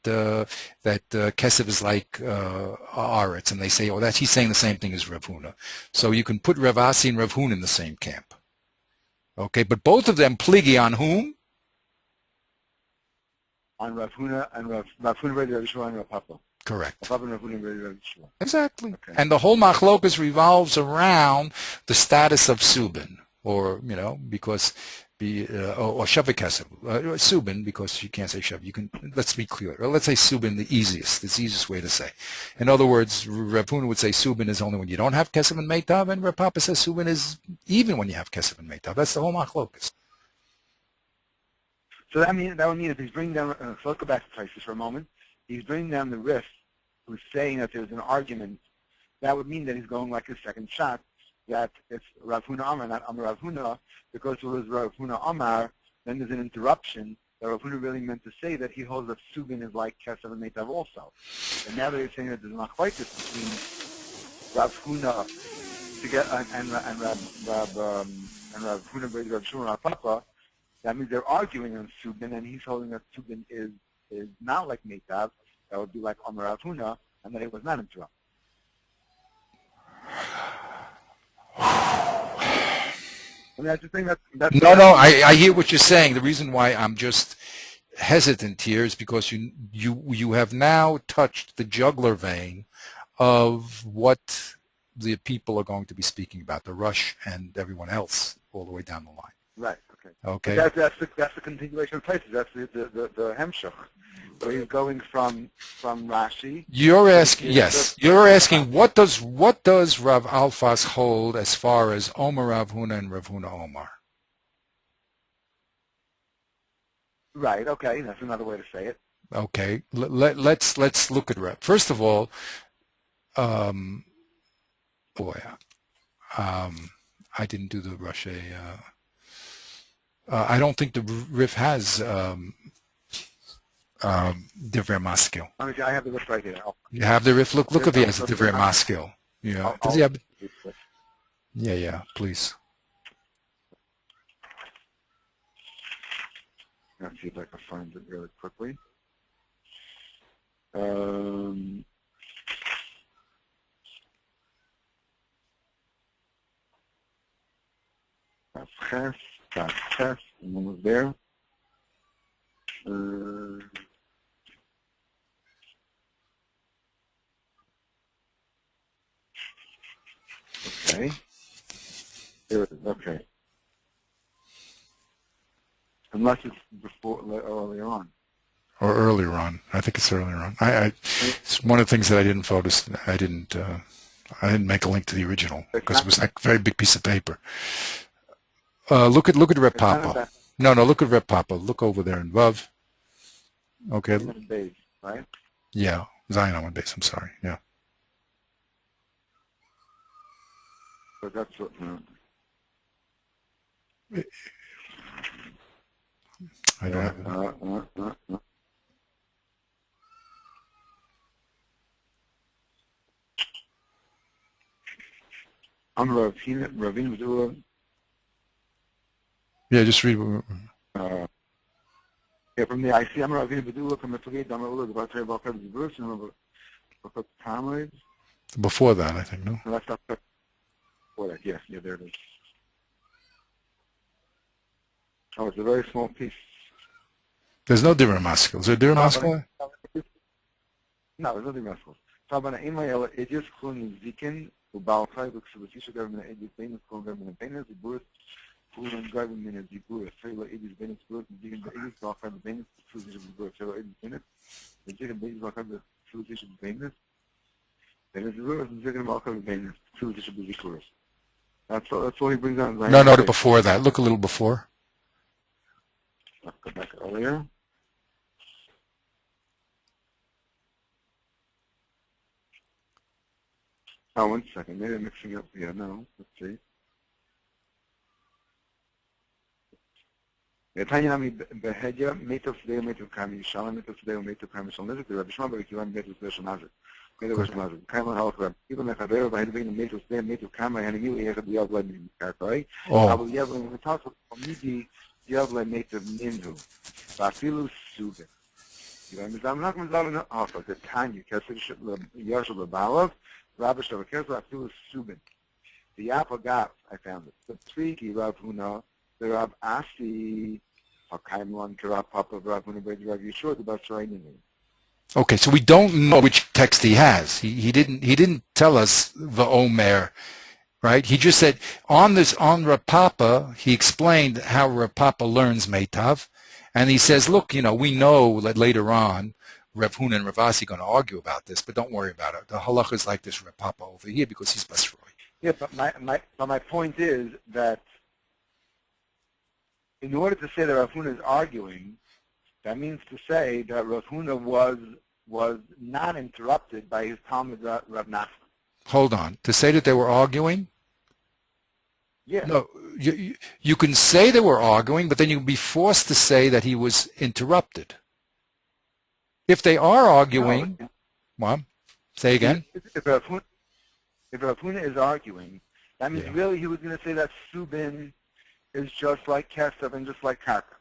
Kesef is like Aretz, and they say, oh, he's saying the same thing as Rav Huna. So you can put Rav Asi and Rav Huna in the same camp. Okay, but both of them pligi on whom? On Rav Huna and Rav Huna Rav Yeshua and Rav Papa. Correct. Rav Huna Rav Yeshua. Exactly. Okay. And the whole machlokas revolves around the status of Subin, or because or Shavik Kesef, Subin, because you can't say Shav. You can. Let's be clear. Let's say Subin, the easiest way to say. In other words, Rav Huna would say Subin is only when you don't have Kesef and Meitav, and Rav Papa says Subin is even when you have Kesef and Meitav. That's the whole machlokas. So that would mean if he's bringing down, so let's go back to Tysus for a moment. He's bringing down the riff, who's saying that there's an argument. That would mean that he's going like a second shot, that it's Rav Huna Amar, not Amar Rav Huna, because it was Rav Huna Amar, then there's an interruption that Rav Huna really meant to say that he holds that Subin is like Kesef and Meitav also. And now that he's saying that there's not quite this between Rav Huna and Rav Huna, Rav Shua, and Rav Papa, that means they're arguing on Subin, and he's holding that Subin is is not like Meitav, that would be like Omer Rav Huna, and that it was not interrupted. I mean, I just think that's No, I hear what you're saying. The reason why I'm just hesitant here is because you have now touched the jugular vein of what the people are going to be speaking about, the Rush and everyone else, all the way down the line. right. Okay. Okay. But that's the continuation of places. That's the Hemshach, where he's going from Rashi. You're asking what does Rav Alfas hold as far as Omer Rav Huna and Rav Huna Omar? Right. Okay. That's another way to say it. Okay. Let's look at Rav. First of all, I didn't do the Rush. I don't think the Rif has Divrei Maskil. I have the list right here. You have the Rif. Look if he has a Divrei Maskil. Yeah. Does he have? Yeah. Please. Let's see if I can find it really quickly. That's Ches, and one was there. Okay. There it is. Okay. Unless it's earlier on. Or earlier on. I think it's earlier on. It's one of the things that I didn't focus. I didn't make a link to the original because it was like a very big piece of paper. Look at Reb Papa. No, look at Reb Papa. Look over there in Vav. Okay. Base, right? Yeah, Zion on base. I'm sorry. Yeah. But that's what. I don't have it. I'm Ravin Vidua. Yeah, just read. Yeah, from the IC, I'm Ravin Vidua from the Tugay Damaula, the Batray Balkar, the Bruce, and the Tamarids. Before that, I think, no? No, that's not before that. Yeah, there it is. Oh, it's a very small piece. There's no Divrei Maskil. Is there Divrei Maskil? No, there's nothing Maskil. طبعا إما إجلس كون زيكن وبالخاي بكسبتيش قبل من إجلس بين كون قبل من بين الزبورة كون قبل من الزبورة فيلا إجلس بين الزبورة زيكن بإجلس بالخاي بين الزبورة الزبورة فيلا إجلس بين زيكن بإجلس بالخاي بكسبتيش بين الزبورة زيكن بالخاي بين الزبورة بالزبورة. That's what he brings on. No, before that. Look a little before. Let's go back earlier. Oh, 1 second. Maybe I'm mixing up. Yeah, no. Let's see. Tanya Behedya, Meto Sdeo, Meto Kami, Shalom, Meto Sdeo, Meto Kami, Shalom, the Rabbi Shmuel, Kivan, Meto Sdeo, Shemazet. Meto Shemazet. Kaiman Halakra. Even the Chavero, by having Meto Sdeo, Meto Kami, and you have the Yavla Karkai. I will have when we talk about Midi, Yavla Meto Mindu. Bafilu Sube. I'm not going to tell also the Tanya, Kesser Yashua Balov. Rabbi Shavakesla Afilu Subin. The Apagaf, I found it. The Triki Rav Huna, the Rav Asi, Hakaimlan, Rav Papa, Rav Huna, Rav Yeshua, the Basraini. Okay, so we don't know which text he has. He didn't tell us the Omer, right? He just said on Rav Papa, he explained how Rav Papa learns Meitav, and he says, look, we know that later on Rav Huna and Rav Asi are going to argue about this, but don't worry about it. The halacha is like this Rav Papa over here because he's Basroi. Yeah, but my point is that in order to say that Rav Huna is arguing, that means to say that Rav Huna was not interrupted by his Talmud Rav Nachman. Hold on. To say that they were arguing? Yeah. No, you can say they were arguing, but then you'd be forced to say that he was interrupted. If they are arguing, Mom, say again. If Rav Huna is arguing, that means really he was going to say that Subin is just like Kesef and just like Karka.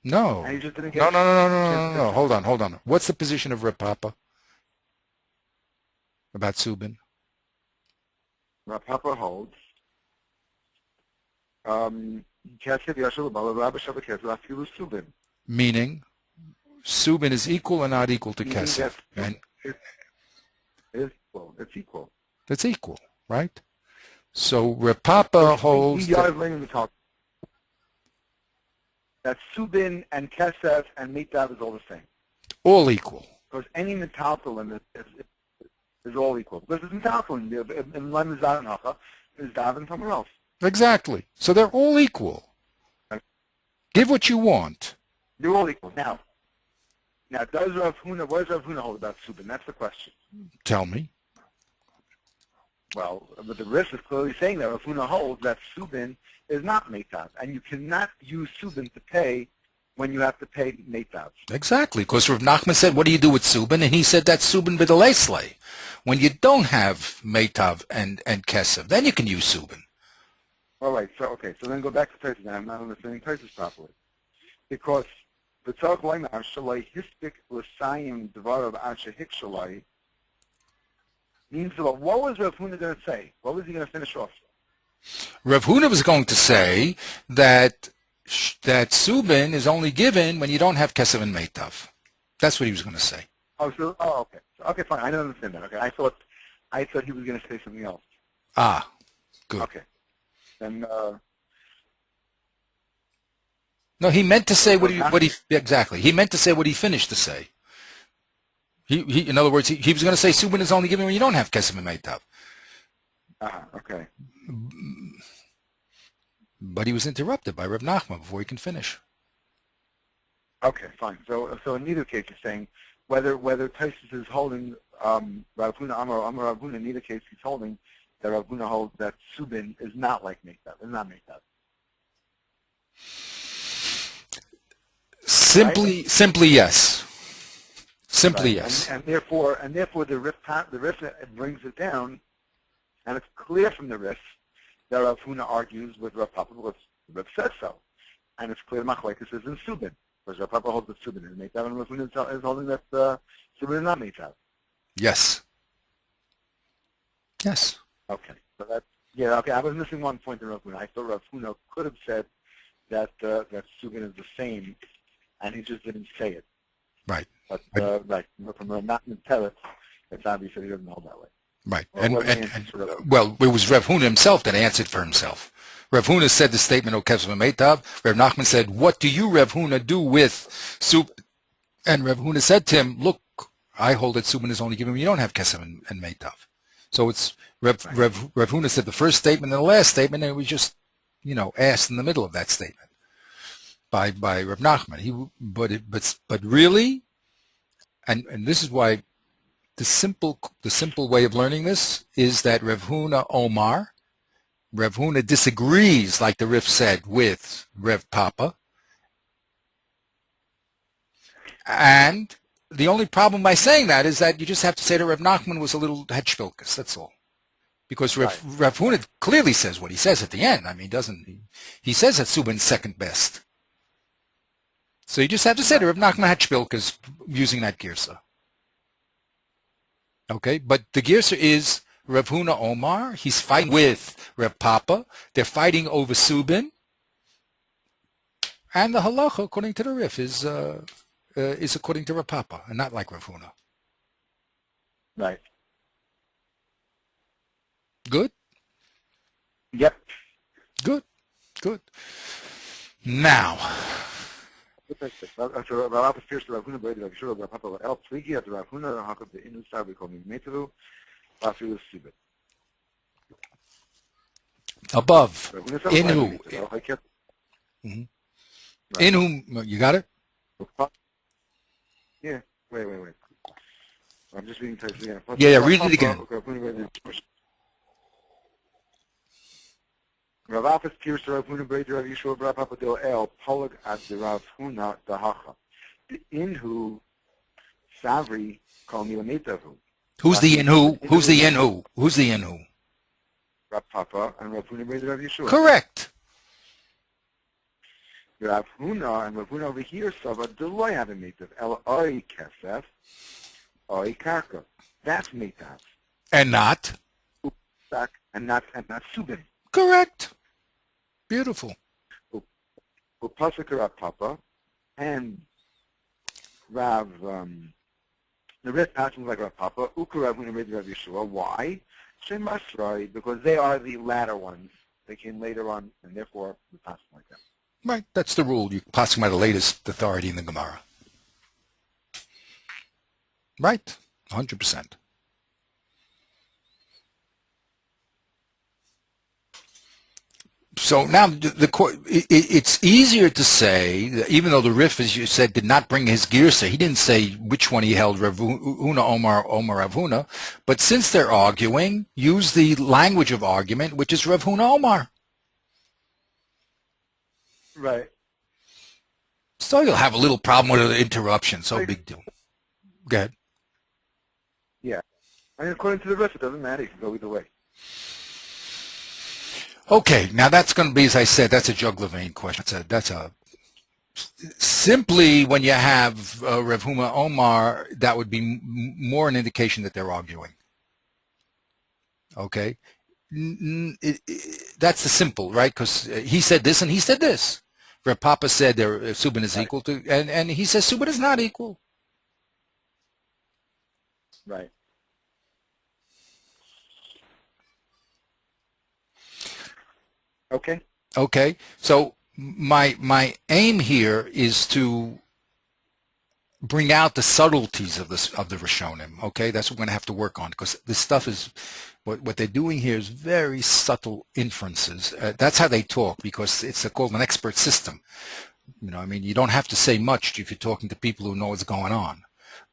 No. And he just didn't No, get no, no, no, no, chance no, to no. finish. Hold on. What's the position of Reb Papa about Subin? Rav Papa holds. Kesef Yashul Bala Rabba Shabbat Kesef Afilu Subin. Meaning, Subin is equal or not equal to Meaning that Kesef? And it is equal. It's equal. that's equal, right? So Reb Papa holds He that is laying the talk. That Subin and Kesef and Mitav is all the same. all equal. Because any metaltalin is all equal. Because it's metaltalin. In Lem Zadanaka is Davin somewhere else. Exactly. So they're all equal. Give what you want. They're all equal. Now, does Rav Huna, what does Rav Huna hold about Subin? That's the question. Tell me. Well, but the Rish is clearly saying that Rav Huna holds that Subin is not Metav, and you cannot use Subin to pay when you have to pay Metav. Exactly. Because Rav Nachman said, what do you do with Subin? And he said that's Subin b'delesle. When you don't have Meitav and Kesef, then you can use Subin. All right, so then go back to Taisus. I'm not understanding Taisus properly. Because the Tzarech Loimar, Shalai Hispik L'Sayim Dvarav Asher Hikshalai, means, well, what was Rav Huna going to say? What was he going to finish off? Rav Huna was going to say that Subin is only given when you don't have Kesef and Meitav. That's what he was going to say. Okay. Okay, fine. I don't understand that. Okay, I thought he was going to say something else. Ah, good. Okay. Then, no, he meant to say what he exactly. He meant to say what he finished to say. He in other words, he was going to say Subin is only given when you don't have Kesef and Meitav. okay. But he was interrupted by Reb Nachman before he can finish. Okay, fine. So in neither case, you're saying whether Taisus is holding Rav Huna Amar Rav Huna. In either case, he's holding that Rav Huna holds that Subin is not like Metav. It's not Metav. Simply yes. Simply right. yes. And therefore the Rif brings it down, and it's clear from the Rif that Rav Huna argues with Rav Papa because the Rif says so, and it's clear Machlekes is in Subin because Rav Papa holds that Subin is Metav, and Rav Huna is holding that Subin is not Metav. Yes. Yes. Okay, so that's okay. I was missing one point in Rav Huna. I thought Rav Huna could have said that Subin is the same, and he just didn't say it. Right. But right from a Nachman Teretz, it's obvious that he doesn't hold that way. Right. Or Well, it was Rav Huna himself that answered for himself. Rav Huna said the statement, O Kesef Meitav. Rav Nachman said, what do you, Rav Huna, do with Subin? And Rav Huna said to him, look, I hold that Subin is only given when you don't have Kesef and Meitav. So it's Rav Huna said the first statement and the last statement, and it was just, asked in the middle of that statement by Rav Nachman. But really, and this is why the simple way of learning this is that Rav Huna disagrees, like the Rif said, with Rav Papa. And the only problem by saying that is that you just have to say that Rav Nachman was a little hetchvilkus, that's all. Because Rav Huna clearly says what he says at the end. I mean, doesn't he? He says that Subin's second best. So you just have to say that Rav Nachman hetchvilkus using that girsa. Okay, but the girsa is Rav Huna Omar. He's fighting with Rav Papa. They're fighting over Subin. And the halacha, according to the Rif, is according to Rav Papa, and not like Rav Huna. Right. Good? Yep. Good. Now. So Rav appears to Rav Huna, but Rav Shua, Rav Papa, El Tzvigi, at Rav Huna, Hakab the Inu Star, we call him Metavu, Rafilu Sibit. Above. In who? In whom? You got it? Yeah. Wait. I'm just reading text again. Yeah, read it again. Rav Alphas appears to Rav Huna, Breder, Rav Yeshua, Rav Papa, Del El, Polag at the Rav Huna, the Hacha. The Inhu, Savri, call me Lametavu. Who's the Inhu? Who's the Inhu? Who's the Inhu? Rav Papa and Rav Huna, Breder, Rav Yeshua. Correct. Rav Huna and Rav Huna over here Sava Deloy have a mitav. El Oi Kesef, Oi Karka. That's mitav. And not? And not Subin. Correct. Beautiful. Upasaka Rav Papa and Rav the rest passages like Rav Papa, Uka Rav Huna Rav Yeshua. Why? Shem Masrai, because they are the latter ones. They came later on, and therefore we pass them like that. Right. That's the rule. You pass them by the latest authority in the Gemara. Right. 100%. So now it's easier to say that even though the Rif, as you said, did not bring his girsa, he didn't say which one he held, Rav Huna, Omar, Rav Huna. But since they're arguing, use the language of argument, which is Rav Huna, Omar. Right. So you'll have a little problem with an interruption. So big deal. Go ahead. Yeah. I mean, according to the Rif, it doesn't matter. You can go either way. Okay, now that's going to be, as I said, that's a jugular vein question. That's a simply when you have Rav Huna Omar, that would be more an indication that they're arguing. Okay, that's the simple, right? Because he said this and he said this. Rav Papa said Subin is equal to, and he says Subin is not equal. Right. Okay. Okay. So my aim here is to bring out the subtleties of the Rishonim. Okay, that's what we're going to have to work on, because this stuff is what they're doing here is very subtle inferences. That's how they talk, because it's called an expert system. You know, I mean, you don't have to say much if you're talking to people who know what's going on.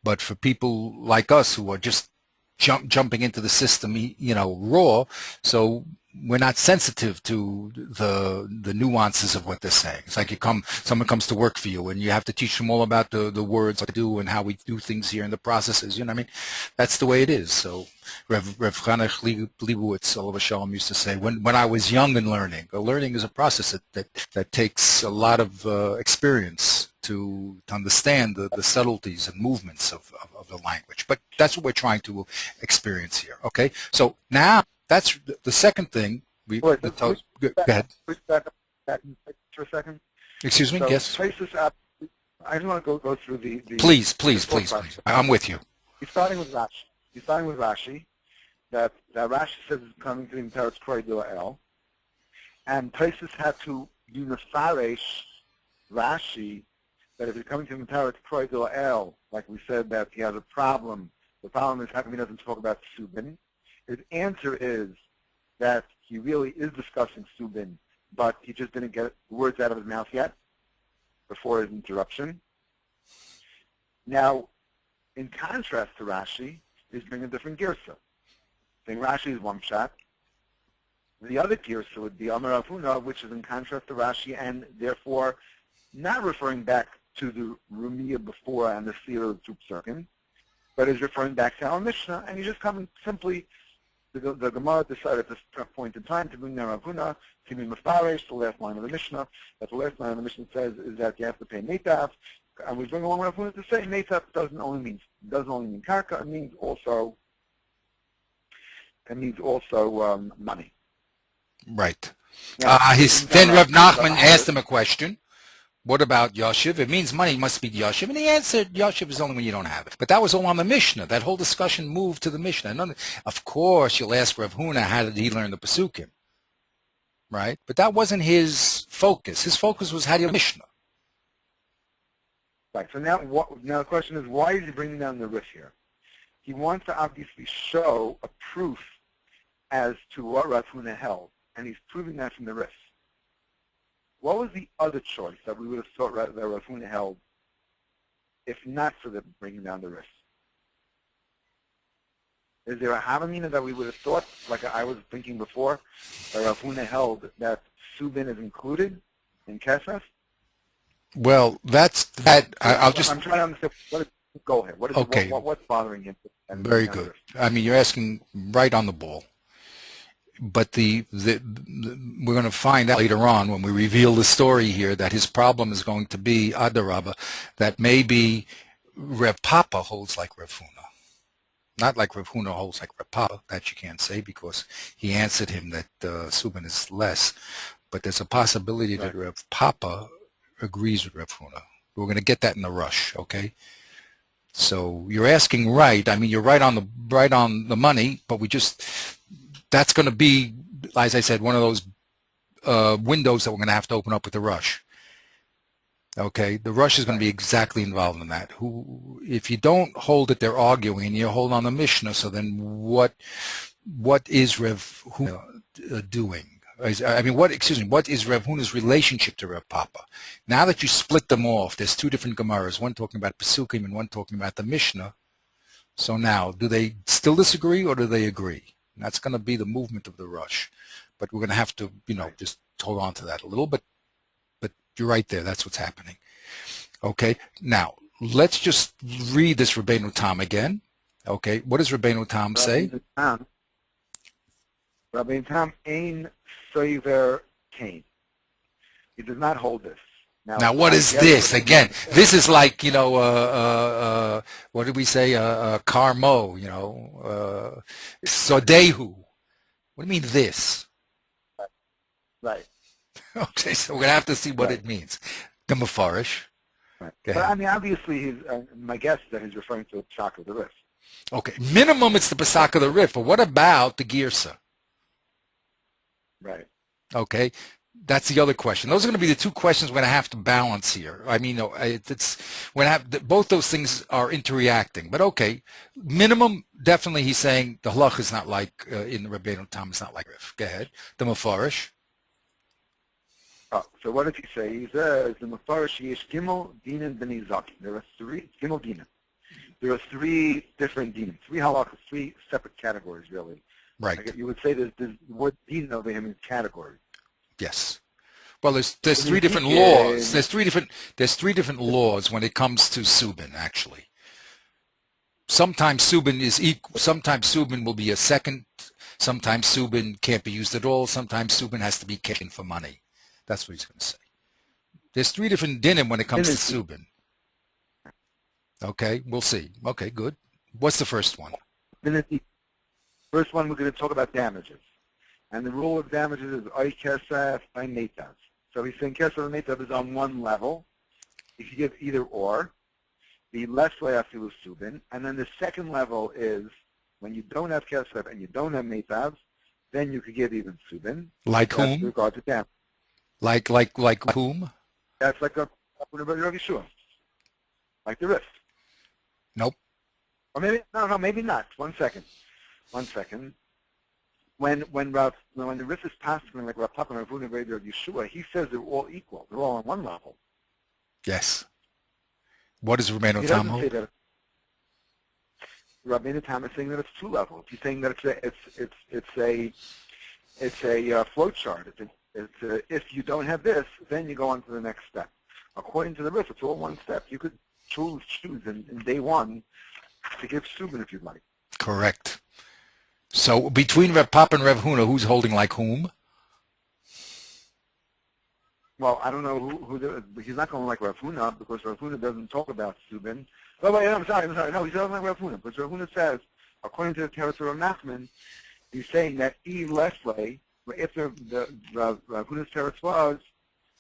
But for people like us who are just jumping into the system, you know, raw, so we're not sensitive to the nuances of what they're saying. It's like someone comes to work for you and you have to teach them all about the words, what to do and how we do things here and the processes. You know what I mean? That's the way it is. So Rev Chanech Leibowitz, Olav Shalom, used to say, when I was young and learning is a process that takes a lot of experience to understand the subtleties and movements of the language. But that's what we're trying to experience here. Okay? So now, that's the second thing. Go ahead. Back for a second. Excuse me? So, Yes. I just want to go through the Please. I'm with you. He's starting with Rashi. That Rashi says is coming to the Teretz Kroi Dila El. And Taisus had to unifarish Rashi that if he's coming to the Teretz Kroi Dila El, like we said that he has a problem. The problem is how come he doesn't talk about Subin? His answer is that he really is discussing Subin, but he just didn't get the words out of his mouth yet before his interruption. Now, in contrast to Rashi, he's bringing a different girsa. Saying Rashi is one shot. The other girsa would be Amar Rav Huna, which is in contrast to Rashi, and therefore not referring back to the Rumiyah before and the Sira of Tzupsarkin, but is referring back to our Mishnah, and he's just coming simply. The Gemara decided at this point in time to bring down Rav Huna to be Mefarish, the last line of the Mishnah. That the last line of the Mishnah says is that you have to pay Meitav, and we bring along Rav Huna to say Meitav doesn't only mean Karka, it means also money. Right. Now, Then Rav Nachman asked him a question. What about Yashiv? It means money must be Yashiv. And he answered, Yashiv is only when you don't have it. But that was all on the Mishnah. That whole discussion moved to the Mishnah. Of course, you'll ask Rav Huna, how did he learn the Pesukim? Right? But that wasn't his focus. His focus was how do you Mishnah. Right. So now the question is, why is he bringing down the Rif here? He wants to obviously show a proof as to what Rav Huna held, and he's proving that from the Rif. What was the other choice that we would have thought that Rav Huna held, if not for the bringing down the Rif? Is there a Havamina that we would have thought, like I was thinking before, that Rav Huna held that Subin is included in Kesef? Well, that's that. I'm trying to understand. Go ahead. Okay. What's bothering him? Very good. I mean, you're asking right on the ball. but we're going to find out later on when we reveal the story here that his problem is going to be Adarabba, that maybe Rev Papa holds like Rev Huna. Not like Rev Huna holds like Rev Papa, that you can't say because he answered him that Subin is less. But there's a possibility that Rev Papa agrees with Rev Huna. We're going to get that in the rush, okay? So you're asking right. I mean, you're right on the money, but that's going to be, as I said, one of those windows that we're going to have to open up with the rush. Okay, the rush is going to be exactly involved in that. If you don't hold it, they're arguing, and you hold on the Mishnah. So then, what is Rev Huna doing? What is Rev Huna's relationship to Rev Papa? Now that you split them off, there's two different Gemaras, one talking about Pesukim and one talking about the Mishnah. So now, do they still disagree or do they agree? And that's going to be the movement of the rush. But we're going to have to, just hold on to that a little bit. But you're right there. That's what's happening. Okay. Now, let's just read this Rabbeinu Tam again. Okay. What does Rabbeinu Tam say? Rabbeinu Tam ein soiver kain. He does not hold this. Now what is this? Again, this is like, what did we say? Karmo, Sodehu. What do you mean this? Right. Okay, so we're going to have to see what it means. The Mefarish. Right. But I mean, obviously, my guess is that he's referring to the Pesach of the Rif. Okay, minimum it's the Pesach of the Rif, but what about the Girsa? Right. Okay, that's the other question. Those are going to be the two questions we're going to have to balance here. I mean, we're going to have both those things are interreacting. But okay, minimum definitely he's saying the halach is not like in the Rabbeinu Tam, it's not like Rif. Go ahead. The Mefarish. Oh, so what did he say? He says the Mefarish yesh gimel dinim b'nei zakin. There are three gimel dinim. There are three different dinim, three halachas, three separate categories, really. Right. Like you would say the word din over him is category. Yes. Well, there's three different laws. There's three different laws when it comes to Subin, actually. Sometimes Subin is equal. Sometimes Subin will be a second. Sometimes Subin can't be used at all. Sometimes Subin has to be taken for money. That's what he's going to say. There's three different dinim when it comes to Subin. Okay, we'll see. Okay, good. What's the first one? First one, we're going to talk about damages. And the rule of damages is oy kesef, oy meitav. So he's saying kesef and meitav is on one level. If you give either or, the less le'afilu subin. And then the second level is when you don't have kesef and you don't have meitav, then you could give even subin. Like whom? With regard to damage. Like whom? That's like a Rav Yeshua. Like the Rif. Nope. Or maybe maybe not. One second. When the Rif is passing like Rav Papa and Rav Huna Rav Yeshua, he says they're all equal. They're all on one level. Yes. What does Rabbeinu He Tam doesn't hold? say that. Rabbeinu Tam is saying that it's two levels. He's saying that it's a flow chart. If you don't have this, then you go on to the next step. According to the Rif, it's all one step. You could choose in day one to give Subin if you'd like. Correct. So between Rev Papa and Rev Huna, who's holding like whom? Well, I don't know he's not going like Rav Huna because Rav Huna doesn't talk about Subin. Oh, wait, I'm sorry. No, he's not like Rav Huna. But Rav Huna says, according to the territory of Nachman, he's saying that Leslie, if the Rav Huna's teretz was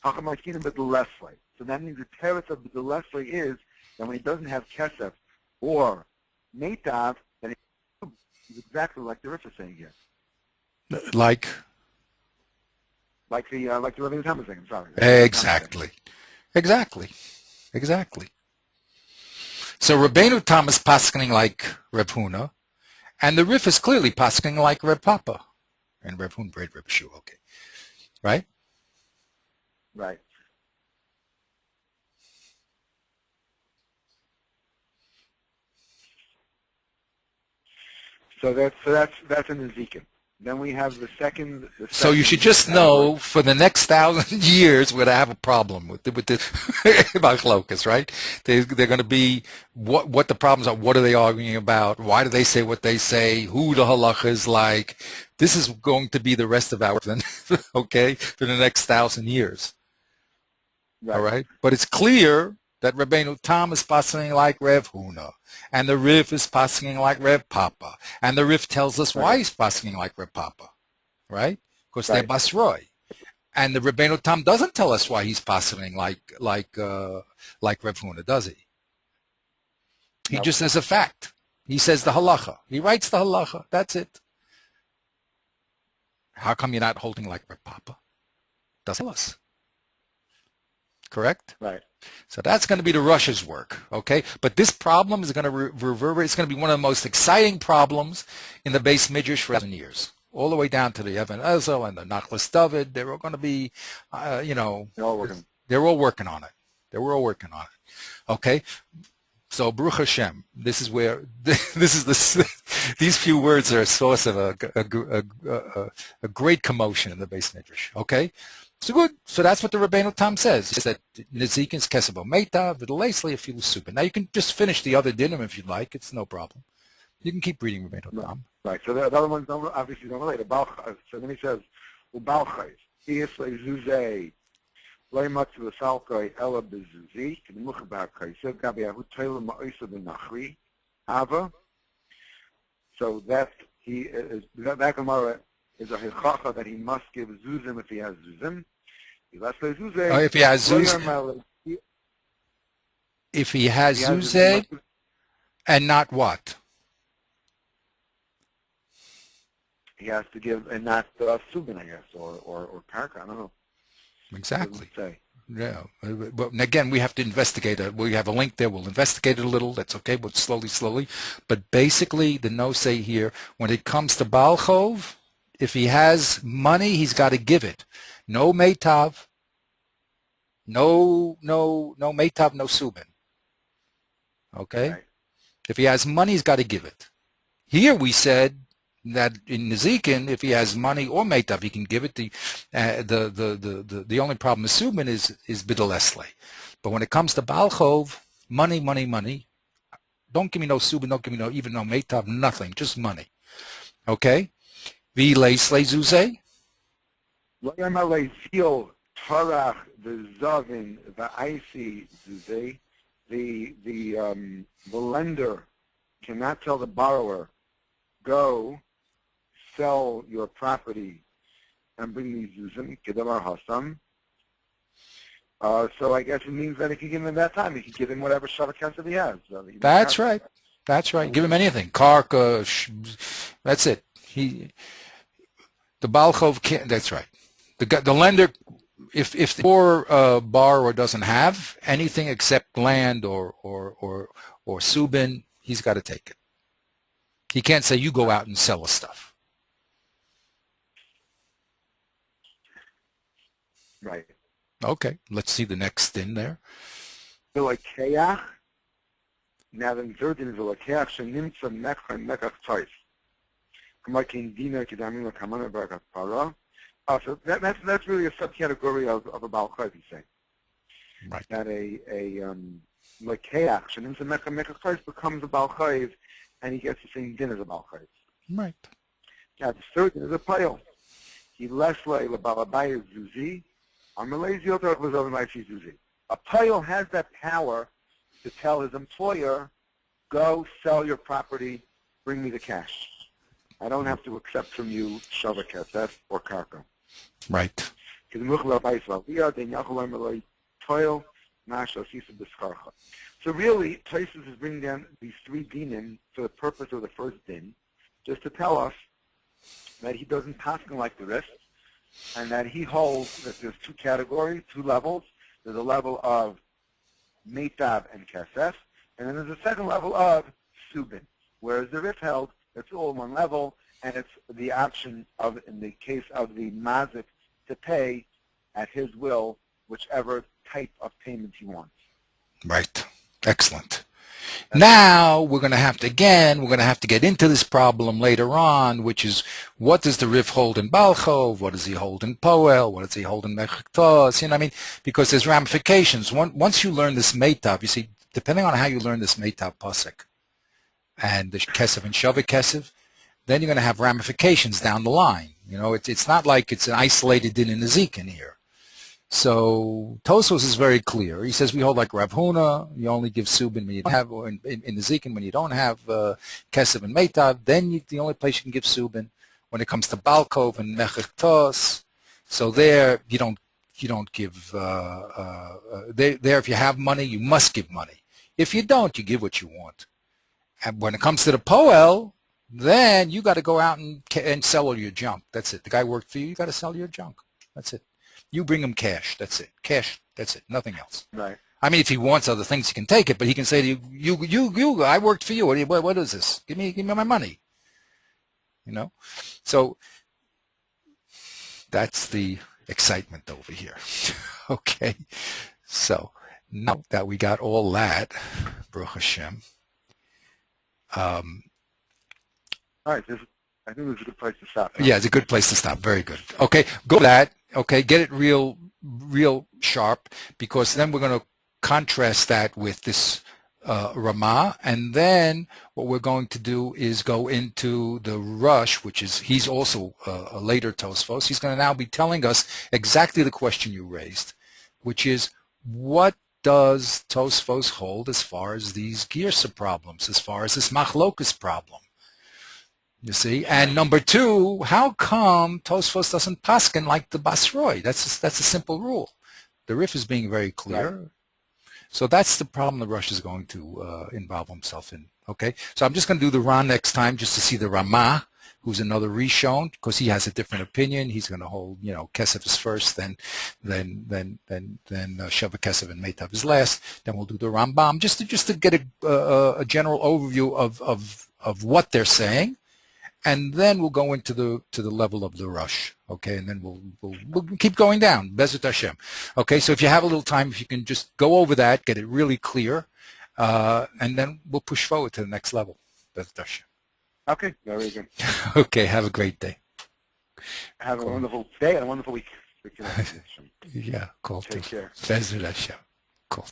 Hakamarkinim but the Leslie. So that means the teretz of the Leslie is that when he doesn't have kesef or meitav, then he's exactly like the Rif is saying here. Like the Rabbeinu Tam is saying. I'm sorry. Exactly. So Rabbeinu Tam is paskening like Reb Huna, and the Rif is clearly paskening like Reb Papa. And Reb Huna, Reb Yeshua, okay. Right? Right. So that's in the Zekin. Then we have the second. So you should just know for the next 1,000 years we're going to have a problem with this machlokas, right? They're going to be what the problems are. What are they arguing about? Why do they say what they say? Who the halacha is like? This is going to be the rest of our okay for the next 1,000 years. Right. All right, but it's clear that Rabbeinu Tam is passing like Rev Huna, and the Rif is passing like Rev Papa, and the Rif tells us why he's passing like Rev Papa, right? Because they're Basroi, and the Rabbeinu Tam doesn't tell us why he's passing like Rev Huna, does he? He just says a fact. He says the halacha. He writes the halacha. That's it. How come you're not holding like Rev Papa? Doesn't tell us. Correct? Right. So that's going to be the Russia's work, okay? But this problem is going to reverberate. It's going to be one of the most exciting problems in the base midrash for 1,000 years, all the way down to the Evan Ezel and the Nachlas David. They're all going to be, they're all working on it. Okay? So Baruch Hashem, this is where these few words are a source of a great commotion in the base midrash, okay? So good. So that's what the Rabbeinu Tam says. He says that Nezikin's Kesebo Meita, Vidalesli, if you super. Now you can just finish the other dinim if you'd like. It's no problem. You can keep reading Rabbeinu Tam. Right. So the other ones obviously don't relate. So then he says, Ubalchais, Iyasle Zuzei, Leimatz Vasalkoi, Ella Bezuzi, Kmuchabakai, Sev Gabi Ahu Taylor Ma'isa Benachri, Ava. So that that Gemara is a hichacha that he must give zuzim if he has zuzim. If he has zuzeh, and not what? He has to give, and not subin, I guess, or karka, I don't know. Exactly. Yeah. But again, we have to investigate it. We have a link there. We'll investigate it a little. That's okay, but slowly. But basically, the no say here, when it comes to Baal Chov, if he has money, he's got to give it. No meitav, no meitav, no subin. Okay? Right. If he has money, he's got to give it. Here we said that in Nezikin, if he has money or meitav, he can give it. The only problem with subin is bidalesle. But when it comes to Baal Chov, money. Don't give me no subin, don't give me even no meitav, nothing, just money. Okay? The Zuzeh? The lender cannot tell the borrower, go sell your property and bring me zuzim, kedamar hasam. So I guess it means that if you give him that time, you can give him whatever shavak kesef he has. That's right. Give him anything. Karka, that's it. The Baal Chov can't. That's right. The lender, if the poor borrower doesn't have anything except land or subin, he's got to take it. He can't say you go out and sell us stuff. Right. Okay. Let's see the next in there. Now the third thing is the lakeach shenimtza mekach tois. So that's really a subcategory of a Baal Chov, he's saying. Right. That a lekeach, shenimtza mekach tois, becomes a Baal Chov, and he gets the same din as a Baal Chov. Right. Now the third thing is a payil. He lesle lebalabayis zuzi, amalezi otor v'zovimaishi zuzi. A payil has that power to tell his employer, go sell your property, bring me the cash. I don't have to accept from you shavak kesef or karka. Right. So really, Taisus is bringing down these three dinim for the purpose of the first din, just to tell us that he doesn't paskin like the rest, and that he holds that there's two categories, two levels. There's a level of meitav and kesef, and then there's a second level of subin, whereas the Rif held it's all one level, and it's the option of, in the case of the mazik, to pay at his will whichever type of payment he wants. Right. Excellent. Now we're going to have to get into this problem later on, which is what does the Rif hold in Balchov? What does he hold in Poel? What does he hold in Mechiktos? You know what I mean? Because there's ramifications. Once you learn this Meitav, you see, depending on how you learn this Meitav Pasuk and the Kesef and Shavik Kesef, then you're going to have ramifications down the line. You know, it's not like it's an isolated din in Ezekiel here. So Tosfos is very clear. He says we hold like Rav Huna. You only give subin when you don't have, or in Ezekiel when you don't have Kesef and Meitav. Then the only place you can give subin when it comes to Balkov and Mechiktos. So there you don't give. There if you have money, you must give money. If you don't, you give what you want. And when it comes to the Poel, then you got to go out and sell all your junk. That's it. The guy worked for you. You got to sell your junk. That's it. You bring him cash. That's it. Cash. That's it. Nothing else. Right. I mean, if he wants other things, he can take it. But he can say to you, you. I worked for you. What is this? Give me my money. You know. So that's the excitement over here. Okay. So now that we got all that, Baruch Hashem. All right. I think this is a good place to stop. Yeah, it's a good place to stop. Very good. Okay, go to that. Okay, get it real sharp, because then we're going to contrast that with this Ramah, and then what we're going to do is go into the Rush, which is, he's also a later Tosfos. He's going to now be telling us exactly the question you raised, which is, what does Tosfos hold as far as these Girsa problems, as far as this Machlokas problem? You see, and number two, how come Tosfos doesn't paskin like the Basroi? That's a simple rule. The Rif is being very clear. Right. So that's the problem the Rush is going to involve himself in. Okay, so I'm just going to do the Ran next time just to see the Ramah, who's another Rishon, because he has a different opinion. He's going to hold, you know, Kesef is first, then Sheva Kesef and Meitav is last. Then we'll do the Rambam just to get a general overview of what they're saying. And then we'll go into the level of the Rush, okay? And then we'll keep going down, Bezrat Hashem. Okay, so if you have a little time, if you can just go over that, get it really clear, and then we'll push forward to the next level, Bezrat Hashem. Okay, very good. Okay, have a great day. Have a wonderful day and a wonderful week. Yeah, cool. Take care. Bezrat Hashem. Cool.